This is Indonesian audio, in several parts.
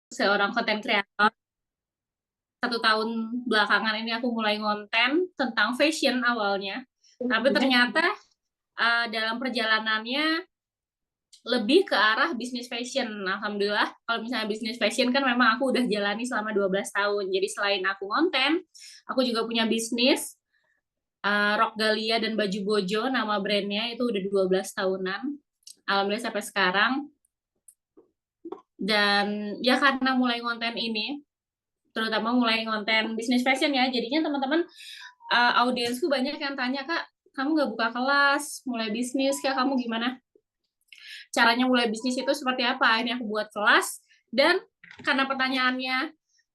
seorang konten kreator. 1 tahun belakangan ini aku mulai ngonten tentang fashion awalnya, tapi ternyata dalam perjalanannya lebih ke arah bisnis fashion. Alhamdulillah, kalau misalnya bisnis fashion kan memang aku udah jalani selama 12 tahun. Jadi selain aku ngonten, aku juga punya bisnis Rok Galia dan Baju Bojo, nama brandnya itu udah 12 tahunan. Alhamdulillah sampai sekarang. Dan ya karena mulai ngonten ini, terutama mulai ngonten bisnis fashion ya, jadinya teman-teman audiensku banyak yang tanya, Kak, kamu nggak buka kelas, mulai bisnis, Kak, kamu gimana? Caranya mulai bisnis itu seperti apa? Akhirnya aku buat kelas, dan karena pertanyaannya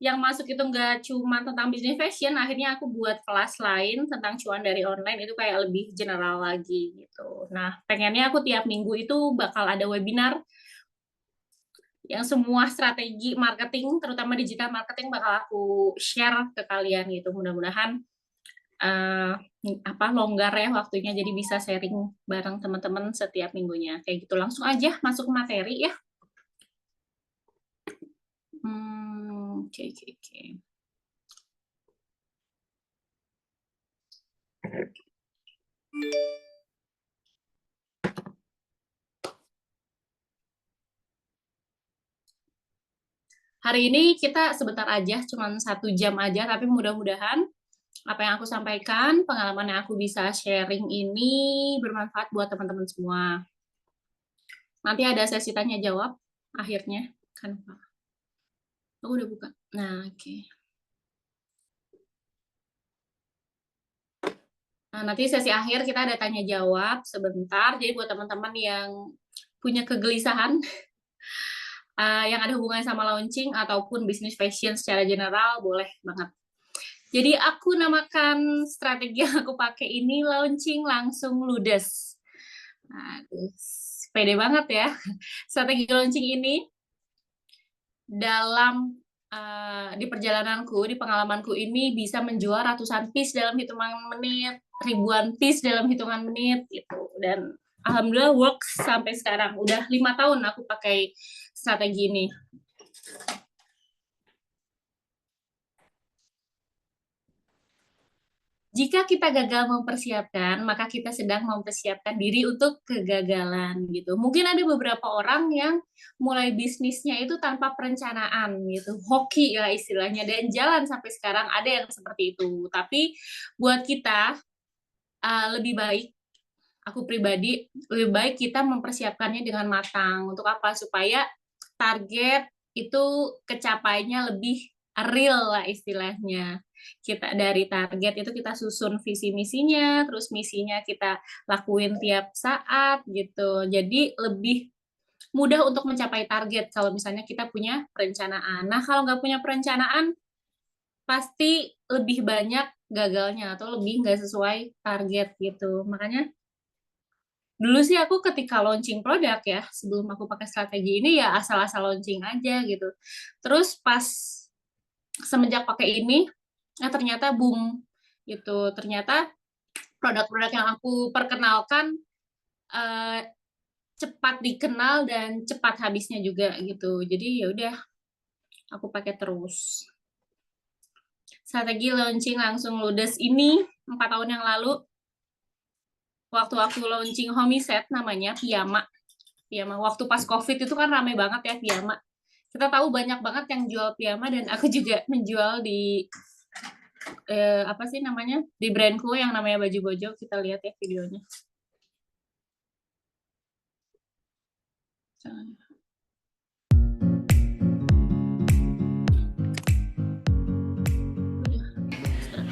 yang masuk itu nggak cuma tentang bisnis fashion, akhirnya aku buat kelas lain tentang cuan dari online, itu kayak lebih general lagi gitu. Nah, pengennya aku tiap minggu itu bakal ada webinar yang semua strategi marketing, terutama digital marketing, bakal aku share ke kalian gitu. Mudah-mudahan longgar ya waktunya, jadi bisa sharing bareng teman-teman setiap minggunya. Kayak gitu, langsung aja masuk ke materi ya. Oke. Hari ini kita sebentar aja, cuma 1 jam aja, tapi mudah-mudahan apa yang aku sampaikan, pengalaman yang aku bisa sharing ini bermanfaat buat teman-teman semua. Nanti ada sesi tanya jawab akhirnya, kan Pak? Oh, udah buka. Nah, oke. Nah, nanti sesi akhir kita ada tanya jawab sebentar. Jadi buat teman-teman yang punya kegelisahan yang ada hubungannya sama launching ataupun bisnis fashion secara general, boleh banget. Jadi aku namakan strategi yang aku pakai ini launching langsung ludes. Aduh, pede banget ya. Strategi launching ini dalam di perjalananku, di pengalamanku ini bisa menjual ratusan piece dalam hitungan menit, ribuan piece dalam hitungan menit gitu. Dan alhamdulillah works sampai sekarang. Udah 5 tahun aku pakai strategi ini. Jika kita gagal mempersiapkan, maka kita sedang mempersiapkan diri untuk kegagalan gitu. Mungkin ada beberapa orang yang mulai bisnisnya itu tanpa perencanaan gitu, hoki lah istilahnya, dan jalan sampai sekarang, ada yang seperti itu. Tapi buat kita lebih baik, aku pribadi lebih baik kita mempersiapkannya dengan matang. Untuk apa? Supaya target itu kecapainya lebih real lah istilahnya. Kita dari target itu kita susun visi misinya, terus misinya kita lakuin tiap saat gitu. Jadi lebih mudah untuk mencapai target kalau misalnya kita punya perencanaan. Nah, kalau nggak punya perencanaan, pasti lebih banyak gagalnya atau lebih nggak sesuai target gitu. Makanya dulu sih aku ketika launching produk ya, sebelum aku pakai strategi ini ya asal-asal launching aja gitu. Terus pas semenjak pakai ini, ternyata boom gitu. Ternyata produk-produk yang aku perkenalkan cepat dikenal dan cepat habisnya juga gitu. Jadi ya udah, aku pakai terus. Strategi launching langsung ludes ini 4 tahun yang lalu, waktu aku launching Homiset namanya, Piyama. Waktu pas COVID itu kan rame banget ya Piyama. Kita tahu banyak banget yang jual piyama, dan aku juga menjual di di brandku yang namanya Baju Bojo. Kita lihat ya videonya.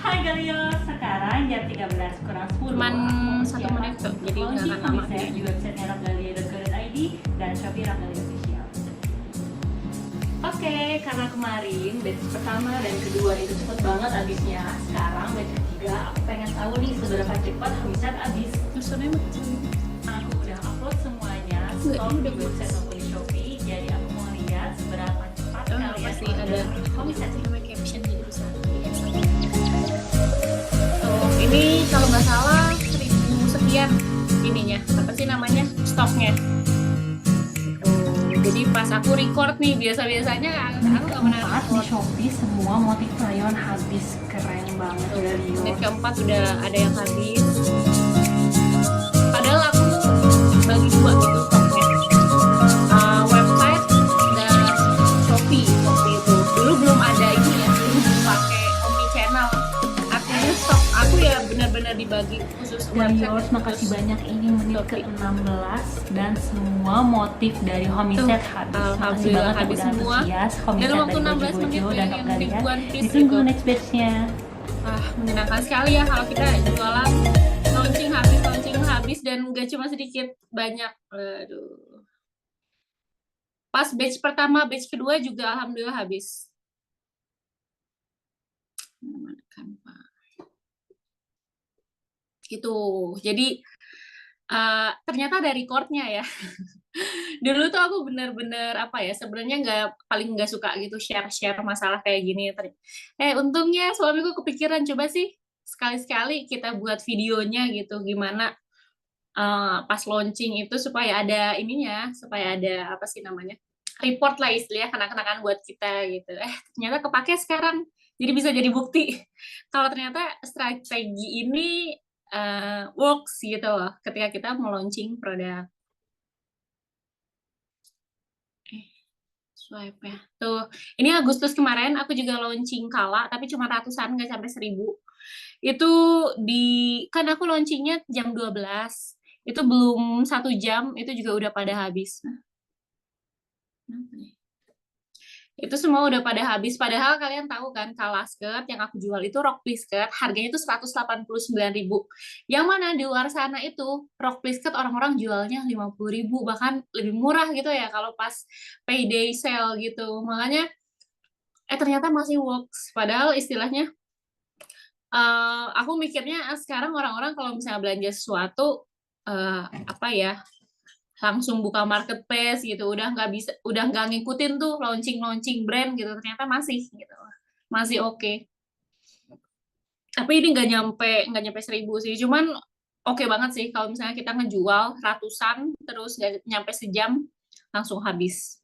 Hai Galio, sekarang jam 13 kurang 10. Cuman 1 menit tuh, jadi nggak akan lama. Di website rokgalia.co.id dan Shopee Rokgalia Official. Oke, karena kemarin batch pertama dan kedua itu cepet banget habisnya. Sekarang batch ketiga, aku pengen tahu nih seberapa cepat Homiset habis. Aku udah upload semuanya, stok di website maupun di Shopee. Jadi aku mau lihat seberapa cepat kalian pasti ada Homiset. caption, jadi bisa ini kalau nggak salah 1000 sekian ininya, apa sih namanya, stoknya. Jadi pas aku record nih, biasanya aku nggak pernah Keempat di record. Shopee semua motif rayon habis, keren banget dari Menit keempat udah ada yang habis. Padahal aku bagi dua gitu topnya. Website dan Shopee itu. Dulu belum ada ini ya, belum pakai omni channel. Artinya stok aku ya benar-benar dibagi khusus Warriors, makasih banyak. Ini menit ke-16 dan semua motif dari Homiset habis. Makasih banget habis udah semua. antusias. Dalam Homiset waktu dari 16 menit Bojo dan yang kalian. ribuan piece Ditunggu gitu. next batch-nya. Menyenangkan sekali ya kalau kita jualan launching habis dan nggak cuma sedikit, banyak. Aduh. Pas batch pertama, batch kedua juga alhamdulillah habis. Gitu. Jadi ternyata ada recordnya ya. Dulu tuh aku bener-bener apa ya, sebenarnya paling nggak suka gitu share masalah kayak gini. Untungnya suamiku kepikiran, coba sih sekali-sekali kita buat videonya gitu, gimana pas launching itu supaya ada ininya, supaya ada apa sih namanya, report lah istilahnya, kenakan buat kita gitu. Ternyata kepake sekarang, jadi bisa jadi bukti kalau ternyata strategi ini works gitu loh, ketika kita mau launching produk. Swipe ya. Tuh, ini Agustus kemarin aku juga launching Kala, tapi cuma ratusan, nggak sampai 1.000. Itu kan aku launchingnya jam 12. Itu belum 1 jam, itu juga udah pada habis. Itu semua udah pada habis. Padahal kalian tahu kan, Kala skirt yang aku jual itu rok pleat skirt, harganya itu 189.000. Yang mana di luar sana itu rok pleat skirt orang-orang jualnya 50.000, bahkan lebih murah gitu ya kalau pas payday sale gitu. Makanya ternyata masih works. Padahal istilahnya aku mikirnya sekarang orang-orang kalau misalnya belanja sesuatu apa ya, langsung buka marketplace gitu, udah nggak ngikutin tuh launching brand gitu. Ternyata masih oke. Tapi ini nggak nyampe 1.000 sih, cuman oke banget sih kalau misalnya kita ngejual ratusan terus nggak nyampe sejam langsung habis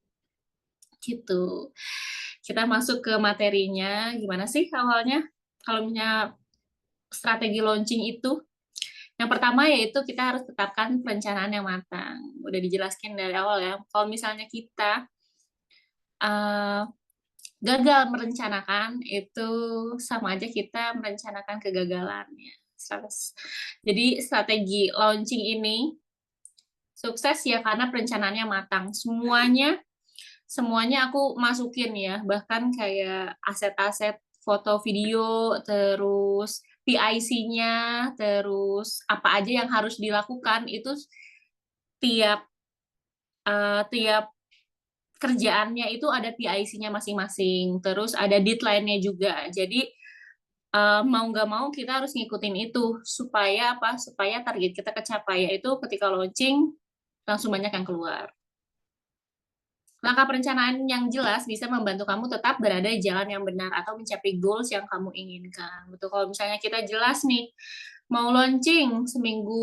gitu. Kita masuk ke materinya. Gimana sih awalnya kalau misalnya strategi launching itu? Yang pertama yaitu kita harus tetapkan perencanaan yang matang. Udah dijelaskan dari awal ya. Kalau misalnya kita gagal merencanakan, itu sama aja kita merencanakan kegagalan ya. Jadi strategi launching ini sukses ya karena perencanaannya matang. Semuanya aku masukin ya, bahkan kayak aset-aset foto video, terus PIC-nya, terus apa aja yang harus dilakukan itu tiap tiap kerjaannya itu ada PIC-nya masing-masing, terus ada deadline-nya juga. Jadi mau nggak mau kita harus ngikutin itu supaya apa? Supaya target kita kecapai, yaitu ketika launching langsung banyak yang keluar. Langkah perencanaan yang jelas bisa membantu kamu tetap berada di jalan yang benar atau mencapai goals yang kamu inginkan. Betul, kalau misalnya kita jelas nih, mau launching seminggu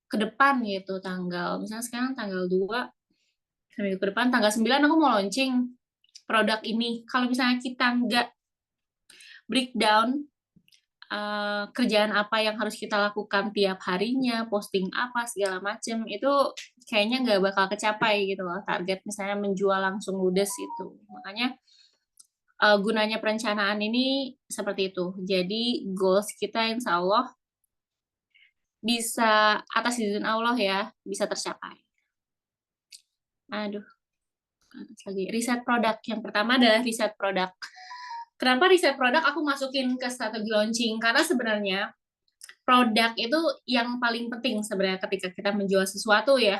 ke depan gitu, misalnya sekarang tanggal 2, seminggu ke depan tanggal 9 aku mau launching produk ini. Kalau misalnya kita nggak breakdown kerjaan apa yang harus kita lakukan tiap harinya, posting apa, segala macem, itu kayaknya nggak bakal kecapai gitu loh, target misalnya menjual langsung ludes itu. Makanya gunanya perencanaan ini seperti itu. Jadi goals kita insya Allah bisa atas izin Allah ya, bisa tercapai. Aduh, lagi riset produk. Yang pertama adalah riset produk. Kenapa riset produk aku masukin ke strategi launching? Karena sebenarnya produk itu yang paling penting sebenarnya ketika kita menjual sesuatu ya.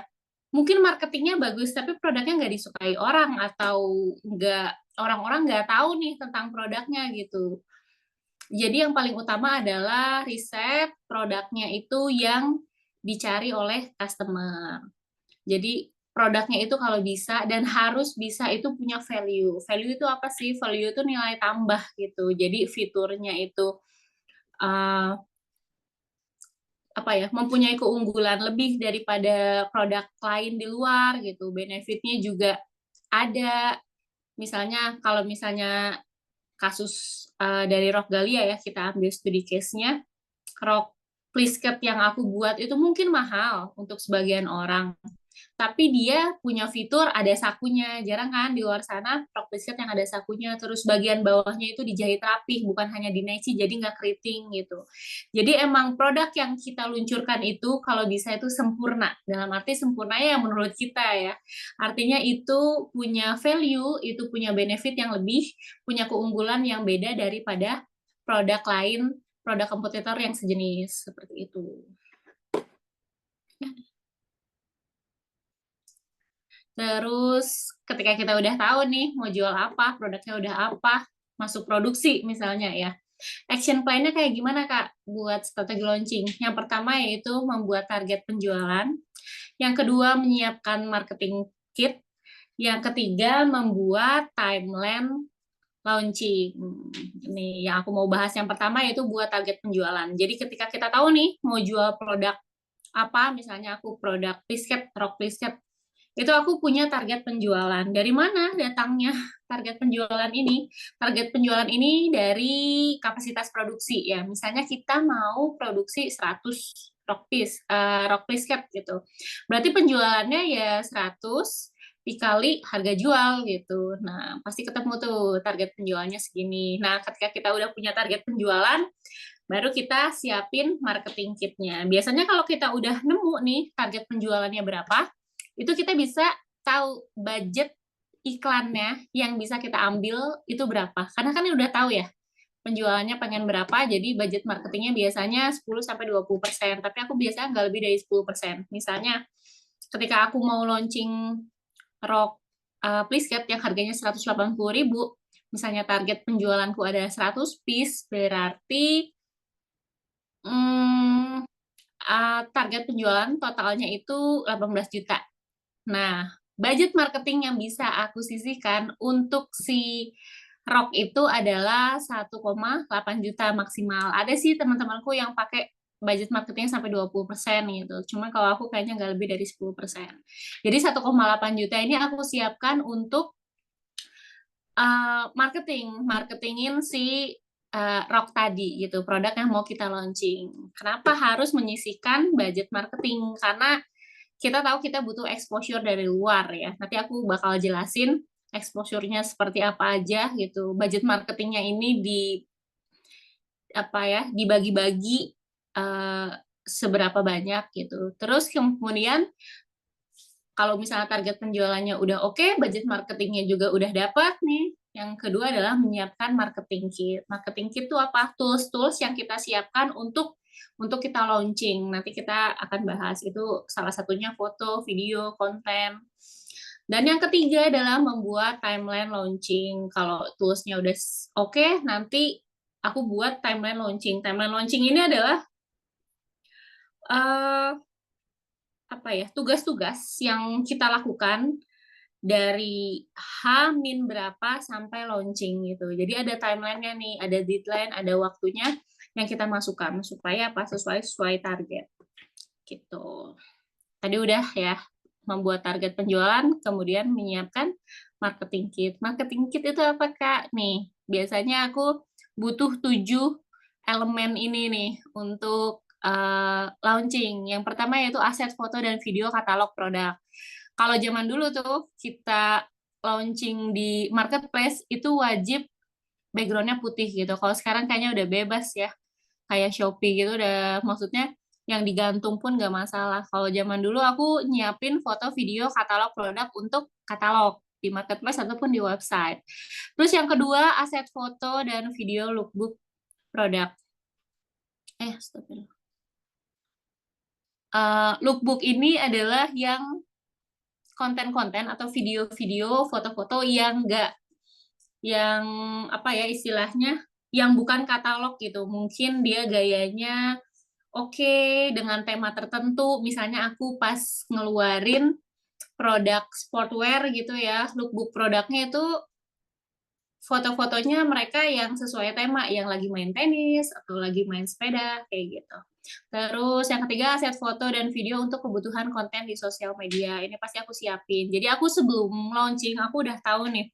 Mungkin marketingnya bagus, tapi produknya nggak disukai orang atau orang-orang nggak tahu nih tentang produknya gitu. Jadi yang paling utama adalah riset produknya itu yang dicari oleh customer. Jadi produknya itu kalau bisa dan harus bisa itu punya value. Value itu apa sih? Value itu nilai tambah gitu. Jadi fiturnya itu mempunyai keunggulan lebih daripada produk lain di luar gitu. Benefitnya juga ada. Misalnya kalau misalnya kasus dari Rock Dahlia ya, kita ambil studi case-nya, rok plisket yang aku buat itu mungkin mahal untuk sebagian orang, tapi dia punya fitur ada sakunya. Jarang kan di luar sana rok plisket yang ada sakunya, terus bagian bawahnya itu dijahit rapih, bukan hanya dineci, jadi nggak keriting gitu. Jadi emang produk yang kita luncurkan itu kalau bisa itu sempurna, dalam arti sempurna ya menurut kita ya. Artinya itu punya value, itu punya benefit yang lebih, punya keunggulan yang beda daripada produk lain, produk kompetitor yang sejenis, seperti itu. Terus ketika kita udah tahu nih mau jual apa, produknya udah apa, masuk produksi misalnya ya. Action plan-nya kayak gimana Kak buat strategi launching? Yang pertama yaitu membuat target penjualan. Yang kedua menyiapkan marketing kit. Yang ketiga membuat timeline launching. Ini yang aku mau bahas yang pertama yaitu buat target penjualan. Jadi ketika kita tahu nih mau jual produk apa, misalnya aku produk plisket, rok plisket, itu aku punya target penjualan. Dari mana datangnya target penjualan ini? Target penjualan ini dari kapasitas produksi ya. Misalnya kita mau produksi 100 rok plisket gitu. Berarti penjualannya ya 100 dikali harga jual gitu. Nah, pasti ketemu tuh target penjualannya segini. Nah, ketika kita udah punya target penjualan, baru kita siapin marketing kitnya. Biasanya kalau kita udah nemu nih target penjualannya berapa, itu kita bisa tahu budget iklannya yang bisa kita ambil itu berapa. Karena kan udah tahu ya penjualannya pengen berapa, jadi budget marketingnya biasanya 10-20%, tapi aku biasanya nggak lebih dari 10%. Misalnya ketika aku mau launching rok plisket yang harganya 180.000, misalnya target penjualanku ada 100 piece, berarti target penjualan totalnya itu 18 juta. Nah, budget marketing yang bisa aku sisihkan untuk si rok itu adalah 1,8 juta maksimal. Ada sih teman-temanku yang pakai budget marketing sampai 20% gitu. Cuma kalau aku kayaknya nggak lebih dari 10%. Jadi 1,8 juta ini aku siapkan untuk marketingin si rok tadi gitu, produk yang mau kita launching. Kenapa harus menyisihkan budget marketing? Karena kita tahu kita butuh exposure dari luar ya. Nanti aku bakal jelasin exposure-nya seperti apa aja gitu. Budget marketingnya ini dibagi-bagi seberapa banyak gitu. Terus kemudian kalau misalnya target penjualannya udah oke, budget marketingnya juga udah dapat nih. Yang kedua adalah menyiapkan marketing kit. Marketing kit itu apa? Tools-tools yang kita siapkan untuk kita launching. Nanti kita akan bahas itu, salah satunya foto, video, konten. Dan yang ketiga adalah membuat timeline launching. Kalau toolsnya udah oke, nanti aku buat timeline launching. Timeline launching ini adalah tugas-tugas yang kita lakukan dari H- berapa sampai launching gitu. Jadi ada timeline-nya nih, ada deadline, ada waktunya yang kita masukkan supaya sesuai target. Gitu. Tadi udah ya, membuat target penjualan, kemudian menyiapkan marketing kit. Marketing kit itu apa, Kak? Nih, biasanya aku butuh 7 elemen ini nih untuk launching. Yang pertama yaitu aset foto dan video katalog produk. Kalau zaman dulu tuh kita launching di marketplace itu wajib background-nya putih gitu. Kalau sekarang kayaknya udah bebas ya. Kayak Shopee gitu udah, maksudnya yang digantung pun nggak masalah. Kalau zaman dulu aku nyiapin foto, video, katalog produk untuk katalog di marketplace ataupun di website. Terus yang kedua, aset foto dan video lookbook produk. Lookbook ini adalah yang konten-konten atau video-video, foto-foto yang nggak, yang istilahnya, yang bukan katalog gitu. Mungkin dia gayanya oke dengan tema tertentu. Misalnya aku pas ngeluarin produk sportwear gitu ya, lookbook produknya itu foto-fotonya mereka yang sesuai tema, yang lagi main tenis atau lagi main sepeda kayak gitu. Terus yang ketiga, aset foto dan video untuk kebutuhan konten di sosial media. Ini pasti aku siapin. Jadi aku sebelum launching, aku udah tahu nih,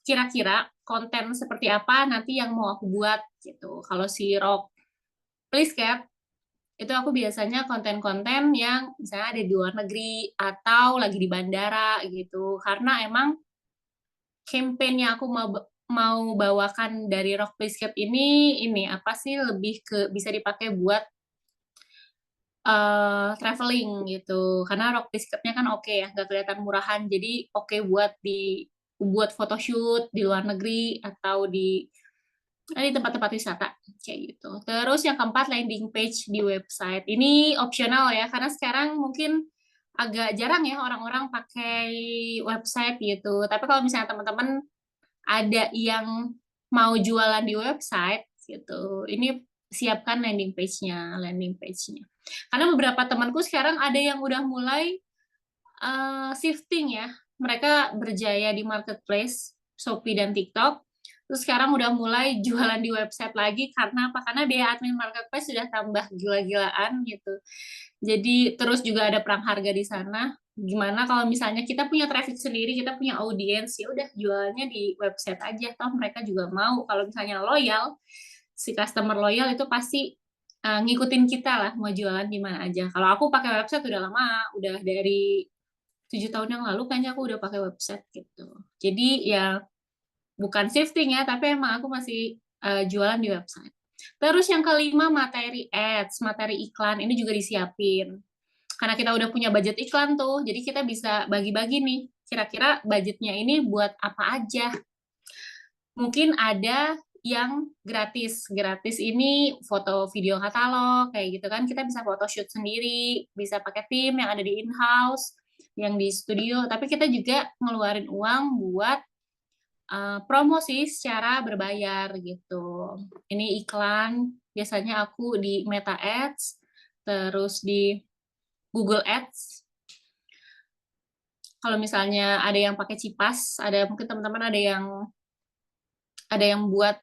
kira-kira konten seperti apa nanti yang mau aku buat gitu. Kalau si Rock Please Cat, itu aku biasanya konten-konten yang misalnya ada di luar negeri atau lagi di bandara gitu. Karena emang campaign yang aku mau bawakan dari Rock Please Cat ini apa sih, lebih ke bisa dipakai buat traveling gitu. Karena Rock Biscuitnya kan oke ya, nggak kelihatan murahan. Jadi oke buat photoshoot di luar negeri atau di tempat-tempat wisata kayak gitu. Terus yang keempat, landing page di website. Ini opsional ya, karena sekarang mungkin agak jarang ya orang-orang pakai website gitu. Tapi kalau misalnya teman-teman ada yang mau jualan di website gitu, ini siapkan landing page-nya. Karena beberapa temanku sekarang ada yang udah mulai shifting ya, mereka berjaya di marketplace Shopee dan TikTok, terus sekarang udah mulai jualan di website lagi. Karena apa? Karena biaya admin marketplace sudah tambah gila-gilaan gitu. Jadi terus juga ada perang harga di sana. Gimana kalau misalnya kita punya traffic sendiri, kita punya audiens, ya udah jualnya di website aja. Toh mereka juga mau. Kalau misalnya loyal, si customer loyal itu pasti ngikutin kita lah mau jualan di mana aja. Kalau aku pakai website udah lama, udah dari 7 tahun yang lalu kayaknya aku udah pakai website gitu. Jadi ya bukan shifting ya, tapi emang aku masih jualan di website. Terus yang kelima, materi ads, materi iklan, ini juga disiapin. Karena kita udah punya budget iklan tuh, jadi kita bisa bagi-bagi nih, kira-kira budgetnya ini buat apa aja. Mungkin ada yang gratis. Gratis ini foto video katalog, kayak gitu kan, kita bisa photoshoot sendiri, bisa pakai tim yang ada di in-house, yang di studio, tapi kita juga ngeluarin uang buat promosi secara berbayar gitu. Ini iklan, biasanya aku di Meta Ads, terus di Google Ads. Kalau misalnya ada yang pakai Cipas, ada mungkin teman-teman ada yang buat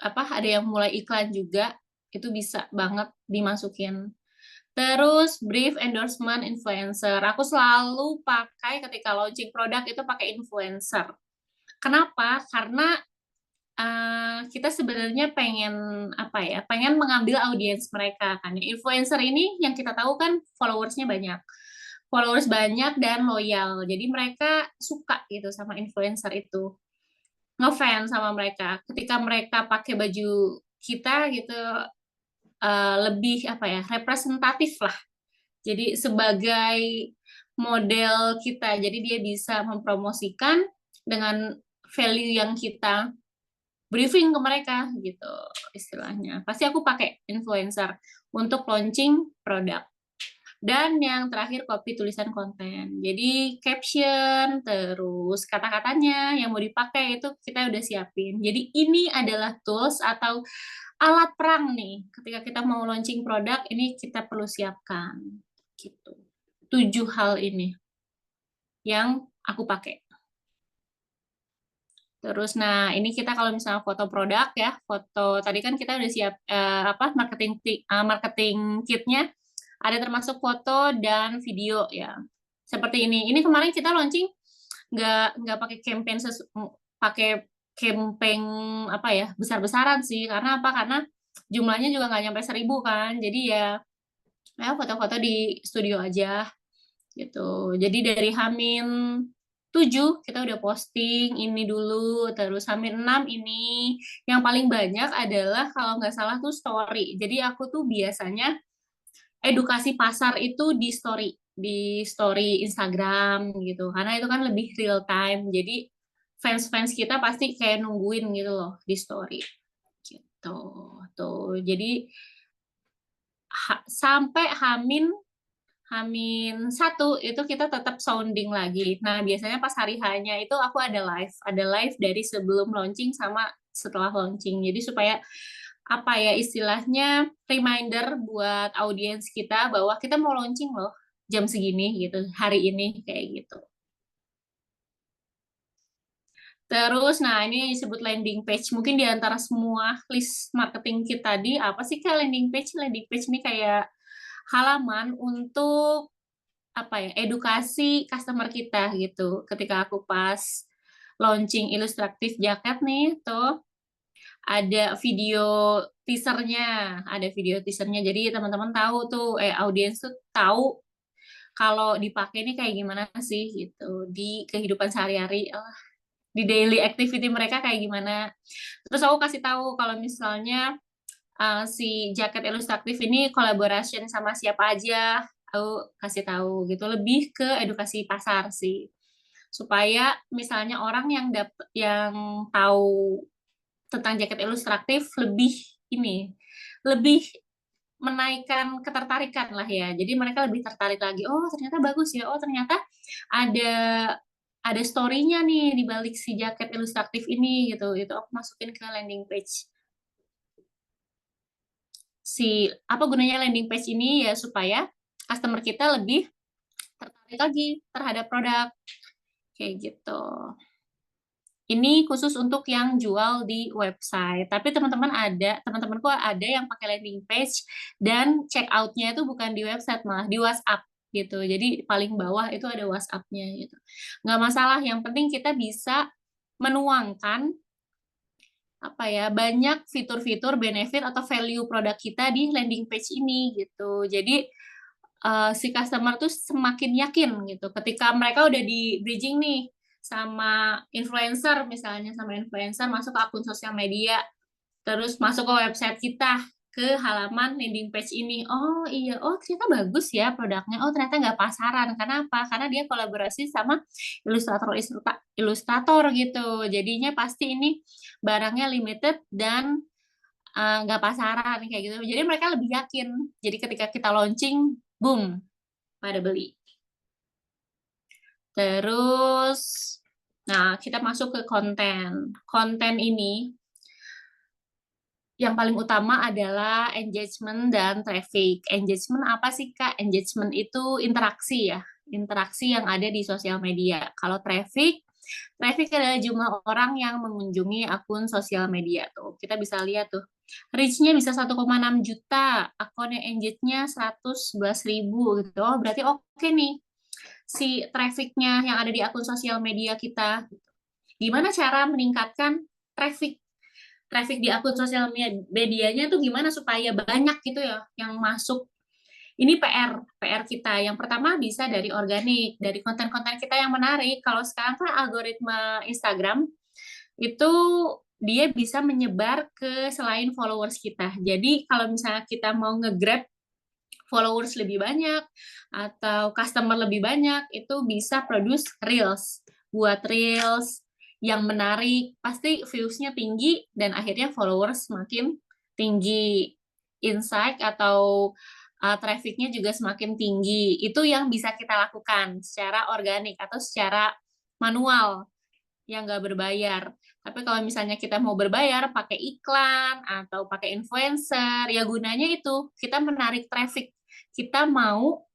ada yang mulai iklan juga, itu bisa banget dimasukin. Terus brief endorsement influencer. Aku selalu pakai ketika launching produk itu pakai influencer. Kenapa? Karena kita sebenarnya pengen mengambil audiens mereka kan. Influencer ini yang kita tahu kan followersnya banyak. Followers banyak dan loyal. Jadi mereka suka gitu sama influencer itu. Ngefans sama mereka. Ketika mereka pakai baju kita gitu, lebih representatif lah. Jadi sebagai model kita, jadi dia bisa mempromosikan dengan value yang kita briefing ke mereka gitu istilahnya. Pasti aku pakai influencer untuk launching produk. Dan yang terakhir, copy tulisan konten. Jadi caption, terus kata-katanya yang mau dipakai itu kita udah siapin. Jadi ini adalah tools atau alat perang nih. Ketika kita mau launching produk, ini kita perlu siapkan. Gitu. 7 hal ini yang aku pakai. Terus, nah ini kita kalau misalnya foto produk ya, foto tadi kan kita udah siap marketing kitnya, ada termasuk foto dan video ya. Seperti ini. Ini kemarin kita launching nggak pakai campaign besar-besaran sih. Karena apa? Karena jumlahnya juga nggak nyampe 1.000 kan. Jadi ya foto-foto di studio aja gitu. Jadi dari H-7 kita udah posting ini dulu, terus H-6 ini. Yang paling banyak adalah kalau nggak salah tuh story. Jadi aku tuh biasanya edukasi pasar itu di story Instagram gitu. Karena itu kan lebih real time. Jadi fans-fans kita pasti kayak nungguin gitu loh di story. Gitu. Tuh. Jadi sampai H-1 itu kita tetap sounding lagi. Nah, biasanya pas hari hanya itu aku ada live dari sebelum launching sama setelah launching. Jadi supaya istilahnya reminder buat audiens kita bahwa kita mau launching loh jam segini gitu, hari ini kayak gitu. Terus, nah ini disebut landing page. Mungkin di antara semua list marketing kita tadi, apa sih kayak landing page? Landing page ini kayak halaman untuk apa ya, edukasi customer kita gitu. Ketika aku pas launching ilustratif jaket nih tuh, ada video teasernya. Jadi teman-teman tahu tuh, audiens tuh tahu kalau dipakai ini kayak gimana sih gitu di kehidupan sehari-hari, di daily activity mereka kayak gimana. Terus aku kasih tahu kalau misalnya si jaket ilustratif ini collaboration sama siapa aja, aku kasih tahu gitu. Lebih ke edukasi pasar sih, supaya misalnya orang yang tahu tentang jaket ilustratif lebih menaikkan ketertarikan lah ya. Jadi mereka lebih tertarik lagi. Oh ternyata bagus ya. Oh ternyata ada ada story-nya nih di balik si jaket ilustratif ini gitu. Itu aku masukin ke landing page. Apa gunanya landing page ini ya, supaya customer kita lebih tertarik lagi terhadap produk kayak gitu. Ini khusus untuk yang jual di website. Tapi teman-temanku ada yang pakai landing page dan check out-nya itu bukan di website, malah di WhatsApp gitu. Jadi paling bawah itu ada WhatsApp-nya gitu. Nggak masalah, yang penting kita bisa menuangkan apa ya, banyak fitur-fitur, benefit atau value produk kita di landing page ini gitu. Jadi si customer tuh semakin yakin gitu ketika mereka udah di bridging nih sama influencer, misalnya sama influencer masuk ke akun sosial media, terus masuk ke website kita, ke halaman landing page ini. Oh iya, oh ternyata bagus ya produknya. Oh ternyata nggak pasaran. Karena apa? Karena dia kolaborasi sama ilustrator gitu. Jadinya pasti ini barangnya limited dan nggak pasaran kayak gitu. Jadi mereka lebih yakin. Jadi ketika kita launching, boom, pada beli. Terus, nah kita masuk ke konten. Konten ini yang paling utama adalah engagement dan traffic. Engagement apa sih, Kak? Engagement itu interaksi ya, interaksi yang ada di sosial media. Kalau traffic adalah jumlah orang yang mengunjungi akun sosial media tuh. Kita bisa lihat tuh, reach-nya bisa 1,6 juta, akun yang engage-nya 111.000 gitu. Oh, berarti oke nih si traffic-nya yang ada di akun sosial media kita. Gimana cara meningkatkan traffic traffic di akun sosial medianya tuh gimana supaya banyak gitu ya yang masuk. Ini PR kita. Yang pertama bisa dari organik, dari konten-konten kita yang menarik. Kalau sekarang kan algoritma Instagram itu dia bisa menyebar ke selain followers kita. Jadi kalau misalnya kita mau nge-grab followers lebih banyak atau customer lebih banyak, itu bisa produce reels. Buat reels yang menarik, pasti views-nya tinggi dan akhirnya followers semakin tinggi. Insight atau traffic-nya juga semakin tinggi. Itu yang bisa kita lakukan secara organik atau secara manual yang nggak berbayar. Tapi kalau misalnya kita mau berbayar pakai iklan atau pakai influencer, ya gunanya itu kita menarik traffic. Kita mau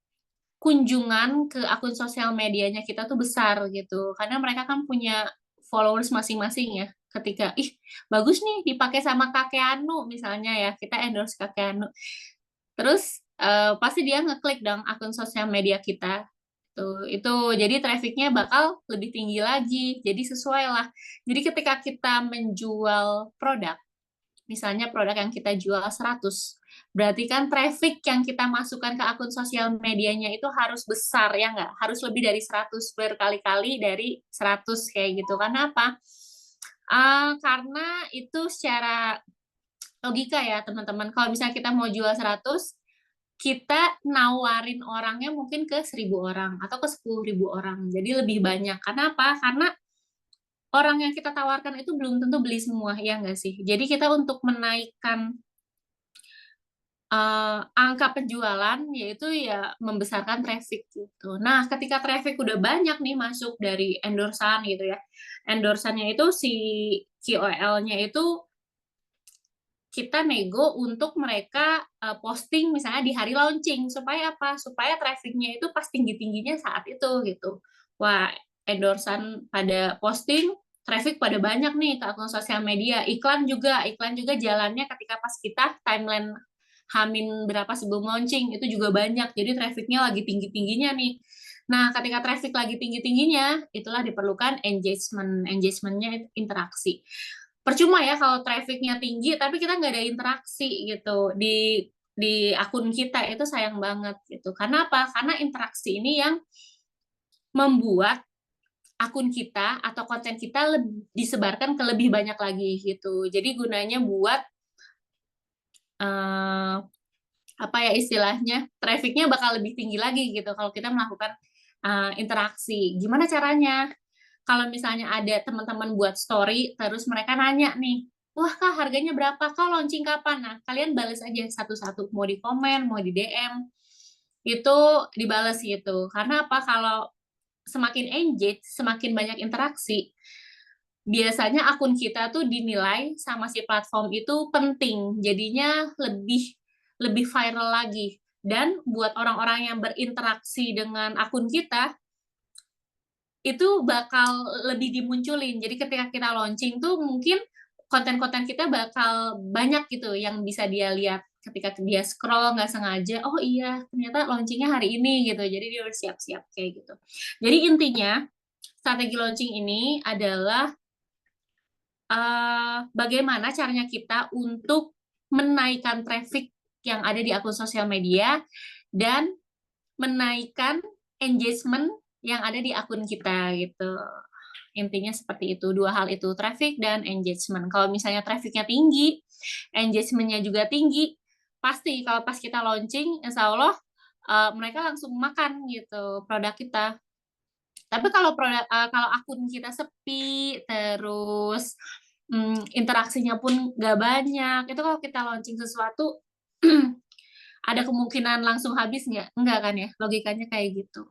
kunjungan ke akun sosial medianya kita tuh besar gitu. Karena mereka kan punya followers masing-masing ya. Ketika, ih bagus nih dipakai sama Kakek Anu misalnya ya, kita endorse Kakek Anu. Terus pasti dia ngeklik dong akun sosial media kita. Tuh, itu jadi trafficnya bakal lebih tinggi lagi. Jadi sesuai lah. Jadi ketika kita menjual produk, misalnya produk yang kita jual 100, berarti kan traffic yang kita masukkan ke akun sosial medianya itu harus besar ya nggak? Harus lebih dari 100, berkali-kali dari 100 kayak gitu. Karena apa? Karena itu secara logika ya teman-teman. Kalau misalnya kita mau jual 100, kita nawarin orangnya mungkin ke 1.000 orang atau ke 10.000 orang. Jadi lebih banyak. Karena apa? Karena orang yang kita tawarkan itu belum tentu beli semua, ya nggak sih? Jadi kita untuk menaikkan angka penjualan, yaitu ya membesarkan traffic gitu. Nah, ketika traffic udah banyak nih masuk dari endorsan gitu ya, endorsannya itu si KOL-nya itu kita nego untuk mereka posting misalnya di hari launching, supaya apa? Supaya traffic-nya itu pas tinggi-tingginya saat itu gitu. Wah, endorsan pada posting, traffic pada banyak nih ke akun sosial media. Iklan juga jalannya ketika pas kita Hamin berapa sebelum launching, itu juga banyak. Jadi trafficnya lagi tinggi-tingginya nih. Nah, ketika traffic lagi tinggi-tingginya, itulah diperlukan engagement. Engagementnya interaksi. Percuma ya kalau trafficnya tinggi, tapi kita nggak ada interaksi gitu di akun kita, itu sayang banget gitu. Karena apa? Karena interaksi ini yang membuat akun kita atau konten kita disebarkan ke lebih banyak lagi gitu. Jadi gunanya buat eh, apa ya istilahnya, trafficnya bakal lebih tinggi lagi gitu kalau kita melakukan interaksi. Gimana caranya? Kalau misalnya ada teman-teman buat story, terus mereka nanya nih, wah kak harganya berapa? Kak launching kapan? Nah, kalian balas aja satu-satu, mau di komen, mau di DM, itu dibales gitu. Karena apa? Kalau semakin engage, semakin banyak interaksi, biasanya akun kita tuh dinilai sama si platform itu penting, jadinya lebih lebih viral lagi. Dan buat orang-orang yang berinteraksi dengan akun kita, itu bakal lebih dimunculin. Jadi ketika kita launching tuh mungkin konten-konten kita bakal banyak gitu yang bisa dia lihat ketika dia scroll nggak sengaja, oh iya ternyata launchingnya hari ini gitu. Jadi dia harus siap-siap kayak gitu. Jadi intinya strategi launching ini adalah bagaimana caranya kita untuk menaikkan traffic yang ada di akun sosial media dan menaikkan engagement yang ada di akun kita gitu. Intinya seperti itu, dua hal itu, traffic dan engagement. Kalau misalnya trafficnya tinggi, engagementnya juga tinggi, pasti kalau pas kita launching, insya Allah mereka langsung makan gitu produk kita. Tapi kalau akun kita sepi, terus interaksinya pun nggak banyak, itu kalau kita launching sesuatu ada kemungkinan langsung habis nggak? Nggak kan ya? Logikanya kayak gitu.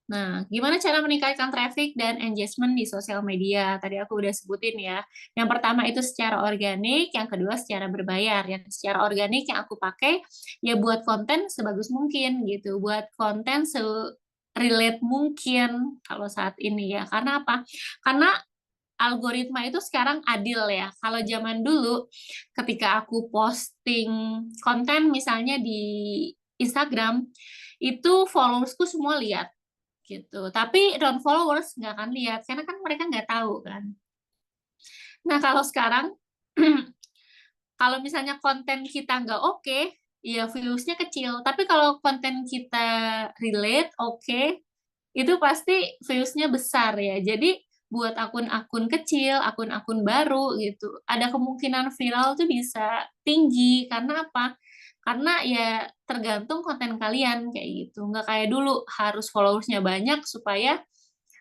Nah, gimana cara meningkatkan traffic dan engagement di sosial media? Tadi aku udah sebutin ya. Yang pertama itu secara organik, yang kedua secara berbayar. Yang secara organik yang aku pakai ya buat konten sebagus mungkin gitu, buat konten relate mungkin kalau saat ini ya. Karena apa? Karena algoritma itu sekarang adil ya. Kalau zaman dulu ketika aku posting konten misalnya di Instagram, itu followersku semua lihat gitu. Tapi non followers nggak akan lihat karena kan mereka nggak tahu kan. Nah kalau sekarang kalau misalnya konten kita nggak oke, ya viewsnya kecil. Tapi kalau konten kita relate oke, itu pasti viewsnya besar ya. Jadi buat akun-akun kecil, akun-akun baru gitu, ada kemungkinan viral tuh bisa tinggi. Karena apa? Karena ya tergantung konten kalian kayak gitu. Nggak kayak dulu harus followersnya banyak supaya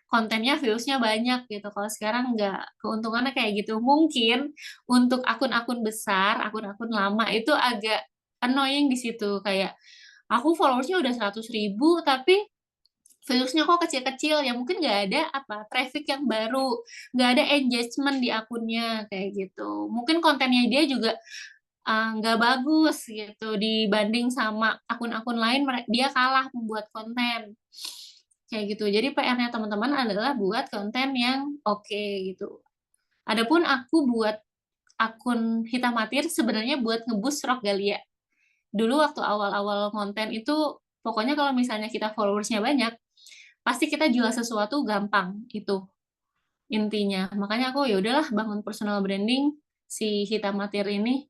kontennya viewsnya banyak gitu. Kalau sekarang nggak, keuntungannya kayak gitu. Mungkin untuk akun-akun besar, akun-akun lama itu agak annoying di situ. Kayak aku followersnya udah 100.000, tapi viewsnya kok kecil-kecil. Ya mungkin nggak ada apa traffic yang baru, nggak ada engagement di akunnya kayak gitu. Mungkin kontennya dia juga nggak bagus gitu dibanding sama akun-akun lain, dia kalah membuat konten kayak gitu. Jadi PR-nya teman-teman adalah buat konten yang oke gitu. Adapun aku buat akun Hitam Matir sebenarnya buat ngebus Rock Galia. Dulu waktu awal-awal konten itu pokoknya kalau misalnya kita followersnya banyak, pasti kita jual sesuatu gampang itu intinya. Makanya aku ya udahlah bangun personal branding si Hitam Matir ini.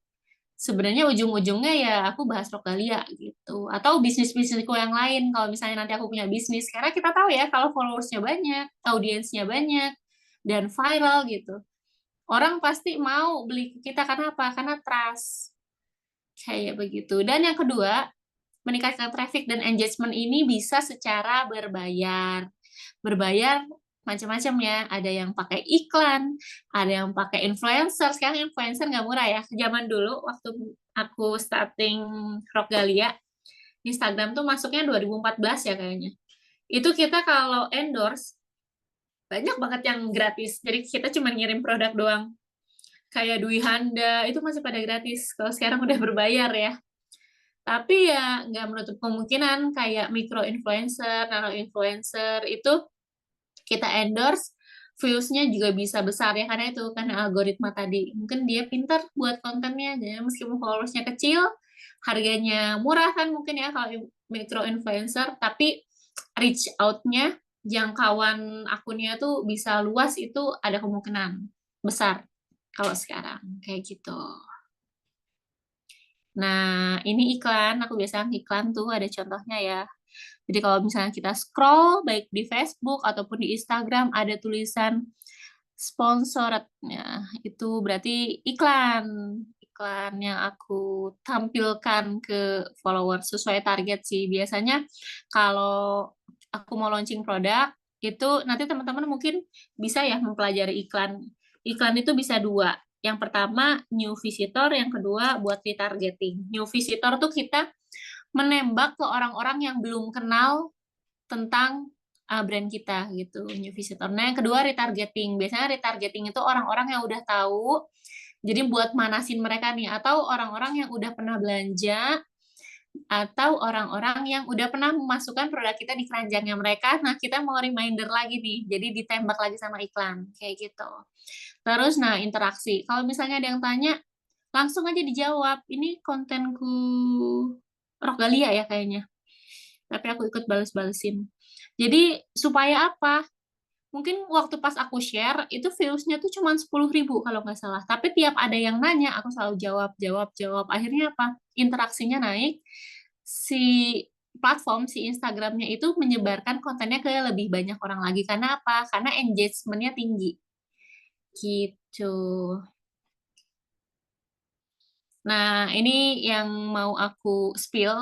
Sebenarnya ujung-ujungnya ya aku bahas Rokalia gitu, atau bisnis-bisnisku yang lain kalau misalnya nanti aku punya bisnis, karena kita tahu ya kalau followersnya banyak, audiensnya banyak, dan viral gitu, orang pasti mau beli ke kita. Karena apa? Karena trust kayak begitu. Dan yang kedua, meningkatkan traffic dan engagement ini bisa secara berbayar. Berbayar macam-macam ya. Ada yang pakai iklan, ada yang pakai influencer. Sekarang influencer nggak murah ya. Zaman dulu waktu aku starting Rockgalia, Instagram tuh masuknya 2014 ya kayaknya. Itu kita kalau endorse banyak banget yang gratis. Jadi kita cuma ngirim produk doang. Kayak Dwi Handa itu masih pada gratis. Kalau sekarang udah berbayar ya. Tapi ya nggak menutup kemungkinan kayak micro influencer, nano influencer itu kita endorse views-nya juga bisa besar ya, karena itu, karena algoritma tadi. Mungkin dia pintar buat kontennya, jadi meskipun followers-nya kecil, harganya murah kan mungkin ya kalau micro influencer, tapi reach out-nya, jangkauan akunnya tuh bisa luas, itu ada kemungkinan besar kalau sekarang, kayak gitu. Nah, ini iklan, aku biasa iklan tuh ada contohnya ya. Jadi kalau misalnya kita scroll, baik di Facebook ataupun di Instagram, ada tulisan sponsored, ya, itu berarti iklan. Iklan yang aku tampilkan ke follower sesuai target sih. Biasanya kalau aku mau launching produk, itu nanti teman-teman mungkin bisa ya mempelajari iklan. Iklan itu bisa dua. Yang pertama new visitor, yang kedua buat retargeting. New visitor tuh kita menembak ke orang-orang yang belum kenal tentang brand kita gitu, new visitor. Nah, yang kedua retargeting. Biasanya retargeting itu orang-orang yang udah tahu, jadi buat manasin mereka nih, atau orang-orang yang udah pernah belanja, atau orang-orang yang udah pernah memasukkan produk kita di keranjangnya mereka. Nah, kita mau reminder lagi nih, jadi ditembak lagi sama iklan, kayak gitu. Terus, nah, interaksi. Kalau misalnya ada yang tanya, langsung aja dijawab. Ini kontenku Rogalia ya kayaknya. Tapi aku ikut bales-balesin. Jadi, supaya apa? Mungkin waktu pas aku share, itu views-nya tuh cuma 10.000 kalau nggak salah. Tapi tiap ada yang nanya, aku selalu jawab, jawab, jawab. Akhirnya apa? Interaksinya naik. Si platform, si Instagramnya itu menyebarkan kontennya ke lebih banyak orang lagi. Karena apa? Karena engagement-nya tinggi. Gitu. Nah, ini yang mau aku spill,